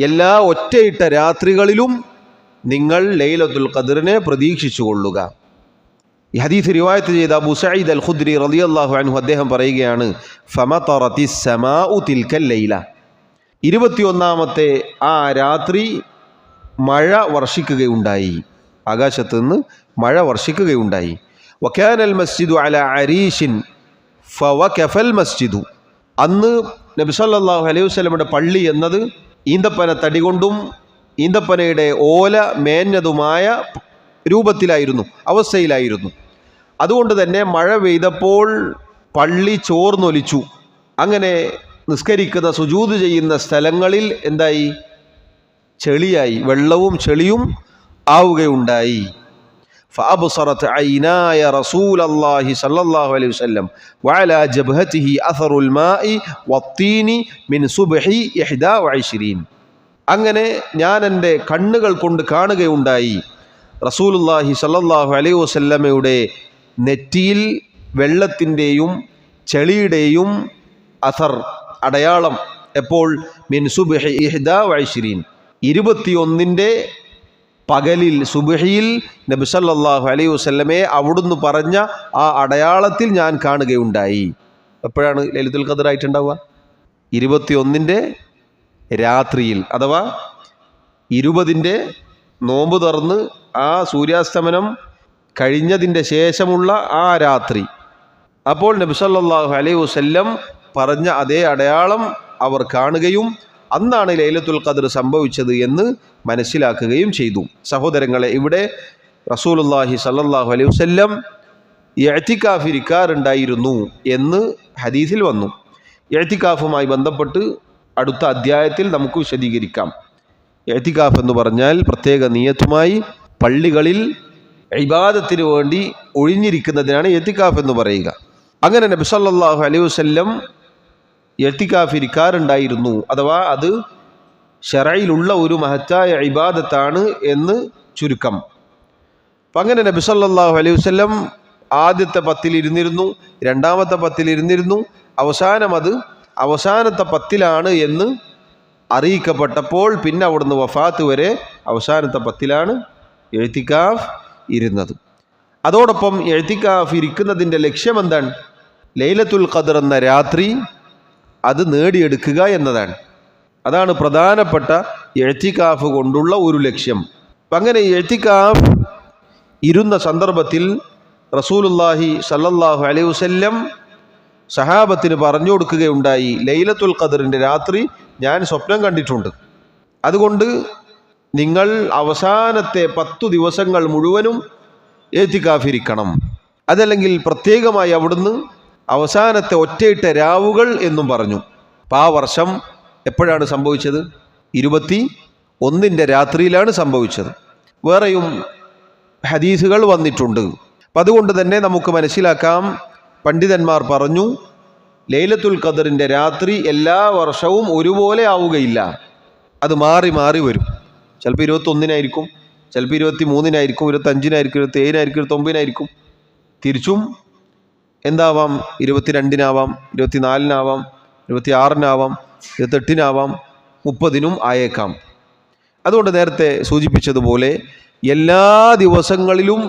എല്ലാ ഒറ്റയിട്ട രാത്രികളിലും നിങ്ങൾ ലൈലത്തുൽ ഖദ്റിനെ പ്രതീക്ഷിച്ചു കൊള്ളുക. ഈ ഹദീസ് റിവായത്ത് ചെയ്ത അബൂ സഈദ് അൽ ഖുദ്രി റളിയല്ലാഹു അൻഹു അദ്ദേഹം പറയുകയാണ്, ഫമതറത്തിസ് സമാഉ തിൽക്കൽ ലൈല, 21ാമത്തെ ആ രാത്രി മഴ വർഷിക്കുകയുണ്ടായി, ആകാശത്ത് നിന്ന് മഴ വർഷിക്കുകയുണ്ടായി. വകാനൽ മസ്ജിദു അലാ അരീഷിൻ ഫവകഫൽ മസ്ജിദു, അന്ന് നബി സല്ലല്ലാഹു അലൈഹി വസല്ലമയുടെ പള്ളി എന്നത് ഈന്തപ്പന തടി കൊണ്ടും ഈന്തപ്പനയുടെ ഓല മേഞ്ഞതുമായ രൂപത്തിലായിരുന്നു, അവസ്ഥയിലായിരുന്നു. അതുകൊണ്ട് തന്നെ മഴ പെയ്തപ്പോൾ പള്ളി ചോർന്നൊലിച്ചു. അങ്ങനെ നിസ്കരിക്കുന്ന സുജൂദ് ചെയ്യുന്ന സ്ഥലങ്ങളിൽ എന്തായി? ചെളിയായി, വെള്ളവും ചെളിയും ആവുകയുണ്ടായി. فأبصرت عيناي رسول الله صلى الله عليه وسلم وعلى جبهته أثر الماء والطين من صبح 21. അങ്ങനെ ഞാൻ എൻ്റെ കണ്ണുകൾ കൊണ്ട് കാണുകയുണ്ടായി റസൂലുള്ളാഹി സ്വല്ലല്ലാഹു അലൈഹി വസല്ലമയുടെ നെറ്റിയിൽ വെള്ളത്തിൻ്റെയും ചെളിയുടെയും അഥർ, അടയാളം. എപ്പോൾ? മിൻ സുബ്ഹി 21, 21ൻ്റെ പകലിൽ, സുബ്ഹിയിൽ നബി സല്ലല്ലാഹു അലൈഹി വസല്ലമയെ അവിടുന്ന് പറഞ്ഞ ആ അടയാളത്തിൽ ഞാൻ കാണുകയുണ്ടായി. എപ്പോഴാണ് ലൈലത്തുൽ ഖദ്ർ ആയിട്ടുണ്ടാവുക? 21ൻ്റെ രാത്രിയിൽ, അഥവാ 20ൻ്റെ നോമ്പ് തുറന്ന് ആ സൂര്യാസ്തമനം കഴിഞ്ഞതിൻ്റെ ശേഷമുള്ള ആ രാത്രി. അപ്പോൾ നബി സല്ലല്ലാഹു അലൈഹി വസല്ലം പറഞ്ഞ അതേ അടയാളം അവർ കാണുകയും അന്നാണ് ലൈലത്തുൽ ഖദ്ർ സംഭവിച്ചത് എന്ന് മനസ്സിലാക്കുകയും ചെയ്തു. സഹോദരങ്ങളെ, ഇവിടെ റസൂലുള്ളാഹി സ്വല്ലല്ലാഹു അലൈഹി വസല്ലം ഇഅ്തികാഫ് ഇരിക്കാറുണ്ടായിരുന്നു എന്ന് ഹദീസിൽ വന്നു. ഇഅ്തികാഫുമായി ബന്ധപ്പെട്ട് അടുത്ത അധ്യായത്തിൽ നമുക്ക് വിശദീകരിക്കാം. ഇഅ്തികാഫ് എന്ന് പറഞ്ഞാൽ പ്രത്യേക നിയത്തുമായി പള്ളികളിൽ ഇബാദത്തിന് വേണ്ടി ഒഴിഞ്ഞിരിക്കുന്നതിനാണ് ഇഅ്തികാഫ് എന്ന് പറയുക. അങ്ങനെ നബി സല്ലല്ലാഹു അലൈഹി വസല്ലം ഇഅ്തികാഫ് ഇരിക്കാറുണ്ടായിരുന്നു, അഥവാ അത് ശറഈലുള്ള ഒരു മഹത്തായ ഇബാദത്താണ് എന്ന് ചുരുക്കം. അപ്പം അങ്ങനെ നബി സല്ലല്ലാഹു അലൈഹി വസല്ലം ആദ്യത്തെ 10 ഇരുന്നിരുന്നു, രണ്ടാമത്തെ 10 ഇരുന്നിരുന്നു. അവസാനം അത് അവസാനത്തെ 10 എന്ന് അറിയിക്കപ്പെട്ടപ്പോൾ പിന്നെ അവിടുന്ന് വഫാത്ത് വരെ അവസാനത്തെ 10 ഇഅ്തികാഫ് ഇരുന്നത്. അതോടൊപ്പം ഇഅ്തികാഫ് ഇരിക്കുന്നതിൻ്റെ ലക്ഷ്യം എന്താണ്? ലൈലത്തുൽ ഖദ്ർ എന്ന രാത്രി അത് നേടിയെടുക്കുക എന്നതാണ്. അതാണ് പ്രധാനപ്പെട്ട ഇഅ്തികാഫ് കൊണ്ടുള്ള ഒരു ലക്ഷ്യം. അപ്പം അങ്ങനെ ഇഅ്തികാഫ് ഇരുന്ന സന്ദർഭത്തിൽ റസൂലുള്ളാഹി സ്വല്ലല്ലാഹു അലൈഹി വസല്ലം സഹാബത്തിന് പറഞ്ഞു കൊടുക്കുകയുണ്ടായി, ലൈലത്തുൽ ഖദ്റിൻ്റെ രാത്രി ഞാൻ സ്വപ്നം കണ്ടിട്ടുണ്ട്. അതുകൊണ്ട് നിങ്ങൾ അവസാനത്തെ 10 ദിവസങ്ങൾ മുഴുവനും ഇഅ്തികാഫ് ഇരിക്കണം. അതല്ലെങ്കിൽ പ്രത്യേകമായി അവിടുന്ന് അവസാനത്തെ ഒറ്റയിട്ട രാവുകൾ എന്നും പറഞ്ഞു. അപ്പം ആ വർഷം എപ്പോഴാണ് സംഭവിച്ചത്? 21ൻ്റെ രാത്രിയിലാണ് സംഭവിച്ചത്. വേറെയും ഹദീസുകൾ വന്നിട്ടുണ്ട്. അപ്പം അതുകൊണ്ട് തന്നെ നമുക്ക് മനസ്സിലാക്കാം, പണ്ഡിതന്മാർ പറഞ്ഞു, ലൈലത്തുൽ ഖദ്റിൻ്റെ രാത്രി എല്ലാ വർഷവും ഒരുപോലെ ആവുകയില്ല, അത് മാറി മാറി വരും. ചിലപ്പോൾ 21-നായിരിക്കും, ചിലപ്പോൾ 23-നായിരിക്കും, 25-നായിരിക്കും, 27-നായിരിക്കും, 29-നായിരിക്കും. തിരിച്ചും എന്താവാം? 22-നാവാം, 24-നാവാം, 26-നാവാം, 28-നാവാം, 30-നും ആയേക്കാം. അതുകൊണ്ട് നേരത്തെ സൂചിപ്പിച്ചതുപോലെ എല്ലാ ദിവസങ്ങളിലും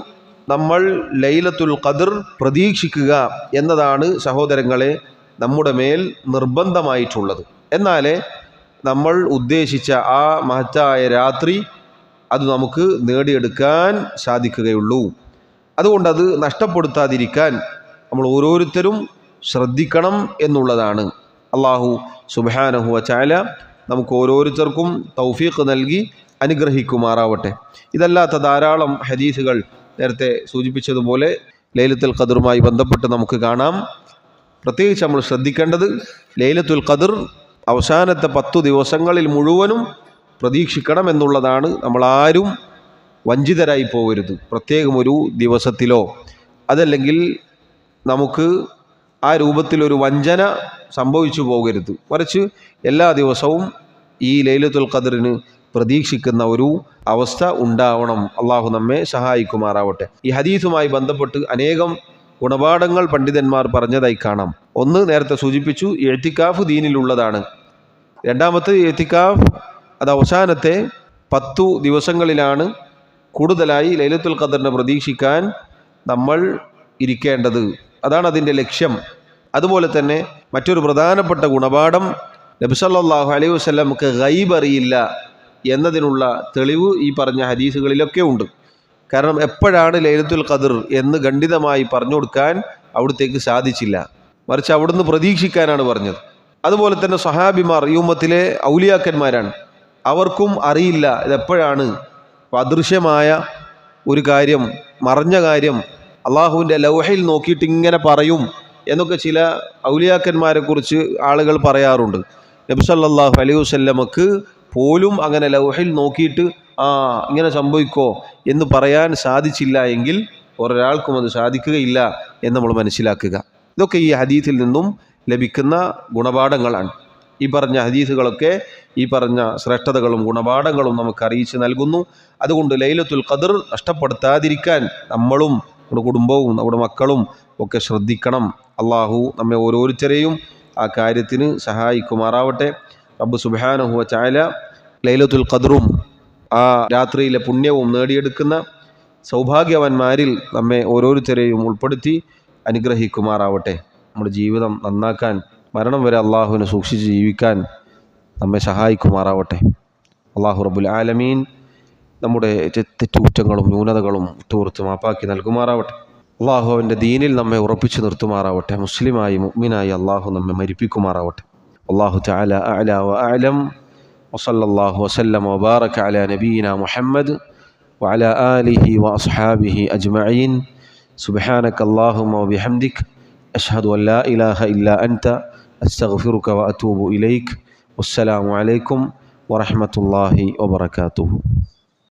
നമ്മൾ ലൈലത്തുൽ ഖദ്ർ പ്രതീക്ഷിക്കുക എന്നതാണ് സഹോദരങ്ങളെ നമ്മുടെ മേൽ നിർബന്ധമായിട്ടുള്ളത്. എന്നാലേ നമ്മൾ ഉദ്ദേശിച്ച ആ മഹത്തായ രാത്രി അത് നമുക്ക് നേടിയെടുക്കാൻ സാധിക്കുകയുള്ളൂ. അതുകൊണ്ടത് നഷ്ടപ്പെടുത്താതിരിക്കാൻ നമ്മൾ ഓരോരുത്തരും ശ്രദ്ധിക്കണം എന്നുള്ളതാണ്. അല്ലാഹു സുബ്ഹാനഹു വ തആല നമുക്ക് ഓരോരുത്തർക്കും തൗഫീഖ് നൽകി അനുഗ്രഹിക്കുമാറാവട്ടെ. ഇതല്ലാത്ത ധാരാളം ഹദീസുകൾ നേരത്തെ സൂചിപ്പിച്ചതുപോലെ ലൈലത്തുൽ ഖദ്റുമായി ബന്ധപ്പെട്ട് നമുക്ക് കാണാം. പ്രത്യേകിച്ച് നമ്മൾ ശ്രദ്ധിക്കേണ്ടത് ലൈലത്തുൽ ഖദ്ർ അവസാനത്തെ 10 ദിവസങ്ങളിൽ മുഴുവനും പ്രതീക്ഷിക്കണം എന്നുള്ളതാണ്. നമ്മളാരും വഞ്ചിതരായി പോകരുത്. പ്രത്യേകം ഒരു ദിവസത്തിലോ അതല്ലെങ്കിൽ നമുക്ക് ആ രൂപത്തിലൊരു വഞ്ചന സംഭവിച്ചു പോകരുത്. മറിച്ച് എല്ലാ ദിവസവും ഈ ലൈലത്തുൽ ഖദ്റിന് പ്രതീക്ഷിക്കുന്ന ഒരു അവസ്ഥ ഉണ്ടാവണം. അള്ളാഹു നമ്മെ സഹായിക്കുമാറാവട്ടെ. ഈ ഹദീസുമായി ബന്ധപ്പെട്ട് അനേകം ഗുണപാഠങ്ങൾ പണ്ഡിതന്മാർ പറഞ്ഞതായി കാണാം. ഒന്ന് നേരത്തെ സൂചിപ്പിച്ചു, ഇഅ്തികാഫ് ദീനിലുള്ളതാണ്. രണ്ടാമത്തെ ഇഅ്തികാഫ് അത് അവസാനത്തെ 10 ദിവസങ്ങളിലാണ് കൂടുതലായി ലൈലത്തുൽ ഖദറിനെ പ്രതീക്ഷിക്കാൻ നമ്മൾ ഇരിക്കേണ്ടത്. അതാണ് അതിൻ്റെ ലക്ഷ്യം. അതുപോലെ തന്നെ മറ്റൊരു പ്രധാനപ്പെട്ട ഗുണപാഠം, നബി സല്ലല്ലാഹു അലൈഹി വസല്ലമക്ക് ഗൈബ് അറിയില്ല എന്നതിനുള്ള തെളിവ് ഈ പറഞ്ഞ ഹദീസുകളിലൊക്കെ ഉണ്ട്. കാരണം എപ്പോഴാണ് ലൈലത്തുൽ ഖദർ എന്ന് ഖണ്ഡിതമായി പറഞ്ഞു കൊടുക്കാൻ അവിടത്തേക്ക് സാധിച്ചില്ല, മറിച്ച് അവിടുന്ന് പ്രതീക്ഷിക്കാനാണ് പറഞ്ഞത്. അതുപോലെ തന്നെ സഹാബിമാർ ഈ ഉമ്മത്തിലെ ഔലിയാക്കന്മാരാണ്, അവർക്കും അറിയില്ല ഇതെപ്പോഴാണ്. അദൃശ്യമായ ഒരു കാര്യം, മറഞ്ഞ കാര്യം അള്ളാഹുവിൻ്റെ ലൗഹയിൽ നോക്കിയിട്ട് ഇങ്ങനെ പറയും എന്നൊക്കെ ചില ഔലിയാക്കന്മാരെ കുറിച്ച് ആളുകൾ പറയാറുണ്ട്. നബി സല്ലല്ലാഹു അലൈഹി വസല്ലമക്ക് പോലും അങ്ങനെ ലൗഹയിൽ നോക്കിയിട്ട് ഇങ്ങനെ സംഭവിക്കോ എന്ന് പറയാൻ സാധിച്ചില്ല എങ്കിൽ ഒരാൾക്കും അത് സാധിക്കുകയില്ല എന്ന് നമ്മൾ മനസ്സിലാക്കുക. ഇതൊക്കെ ഈ ഹദീസിൽ നിന്നും ലഭിക്കുന്ന ഗുണപാഠങ്ങളാണ്. ഈ പറഞ്ഞ ഹദീസുകളൊക്കെ ഈ പറഞ്ഞ ശ്രേഷ്ഠതകളും ഗുണപാഠങ്ങളും നമുക്ക് അറിയിച്ച് നൽകുന്നു. അതുകൊണ്ട് ലൈലത്തുൽ ഖദർ നഷ്ടപ്പെടുത്താതിരിക്കാൻ നമ്മളും നമ്മുടെ കുടുംബവും നമ്മുടെ മക്കളും ഒക്കെ ശ്രദ്ധിക്കണം. അള്ളാഹു നമ്മെ ഓരോരുത്തരെയും ആ കാര്യത്തിന് സഹായിക്കുമാറാവട്ടെ. റബ്ബ് സുബ്ഹാനഹു വ തആല ലൈലത്തുൽ ഖദറും ആ രാത്രിയിലെ പുണ്യവും നേടിയെടുക്കുന്ന സൗഭാഗ്യവാന്മാരിൽ നമ്മെ ഓരോരുത്തരെയും ഉൾപ്പെടുത്തി അനുഗ്രഹിക്കുമാറാവട്ടെ. നമ്മുടെ ജീവിതം നന്നാക്കാൻ, മരണം വരെ അള്ളാഹുവിനെ സൂക്ഷിച്ച് ജീവിക്കാൻ നമ്മെ സഹായിക്കുമാറാവട്ടെ. അള്ളാഹു റബ്ബുൽ ആലമീൻ നമ്മുടെ തെറ്റുകുറ്റങ്ങളും ന്യൂനതകളും വിട്ടുപുറത്ത് മാപ്പാക്കി നൽകുമാറാവട്ടെ. അള്ളാഹു അവൻ്റെ ദീനിൽ നമ്മെ ഉറപ്പിച്ചു നിർത്തുമാറാവട്ടെ. മുസ്ലിമായി മുഅ്മിനായി അള്ളാഹു നമ്മെ മരിപ്പിക്കുമാറാവട്ടെ. അള്ളാഹു തആല അഅ്ലാ വ അഅ്ലം. വസല്ലല്ലാഹു വസല്ലമ വബാറക അലാ നബിയിനാ മുഹമ്മദ് വഅലാ ആലിഹി വഅസ്ഹാബിഹി അജ്മഈൻ. സുബ്ഹാനക അല്ലാഹുമ്മ വബിഹംദിക അഷ്ഹദു അൻ ലാ ഇലാഹ ഇല്ലാ അൻത അസ്തഗ്ഫിറുക വഅതൂബു ഇലൈക്. വസ്സലാമു അലൈക്കും വറഹ്മത്തുള്ളാഹി വബറകാതുഹു.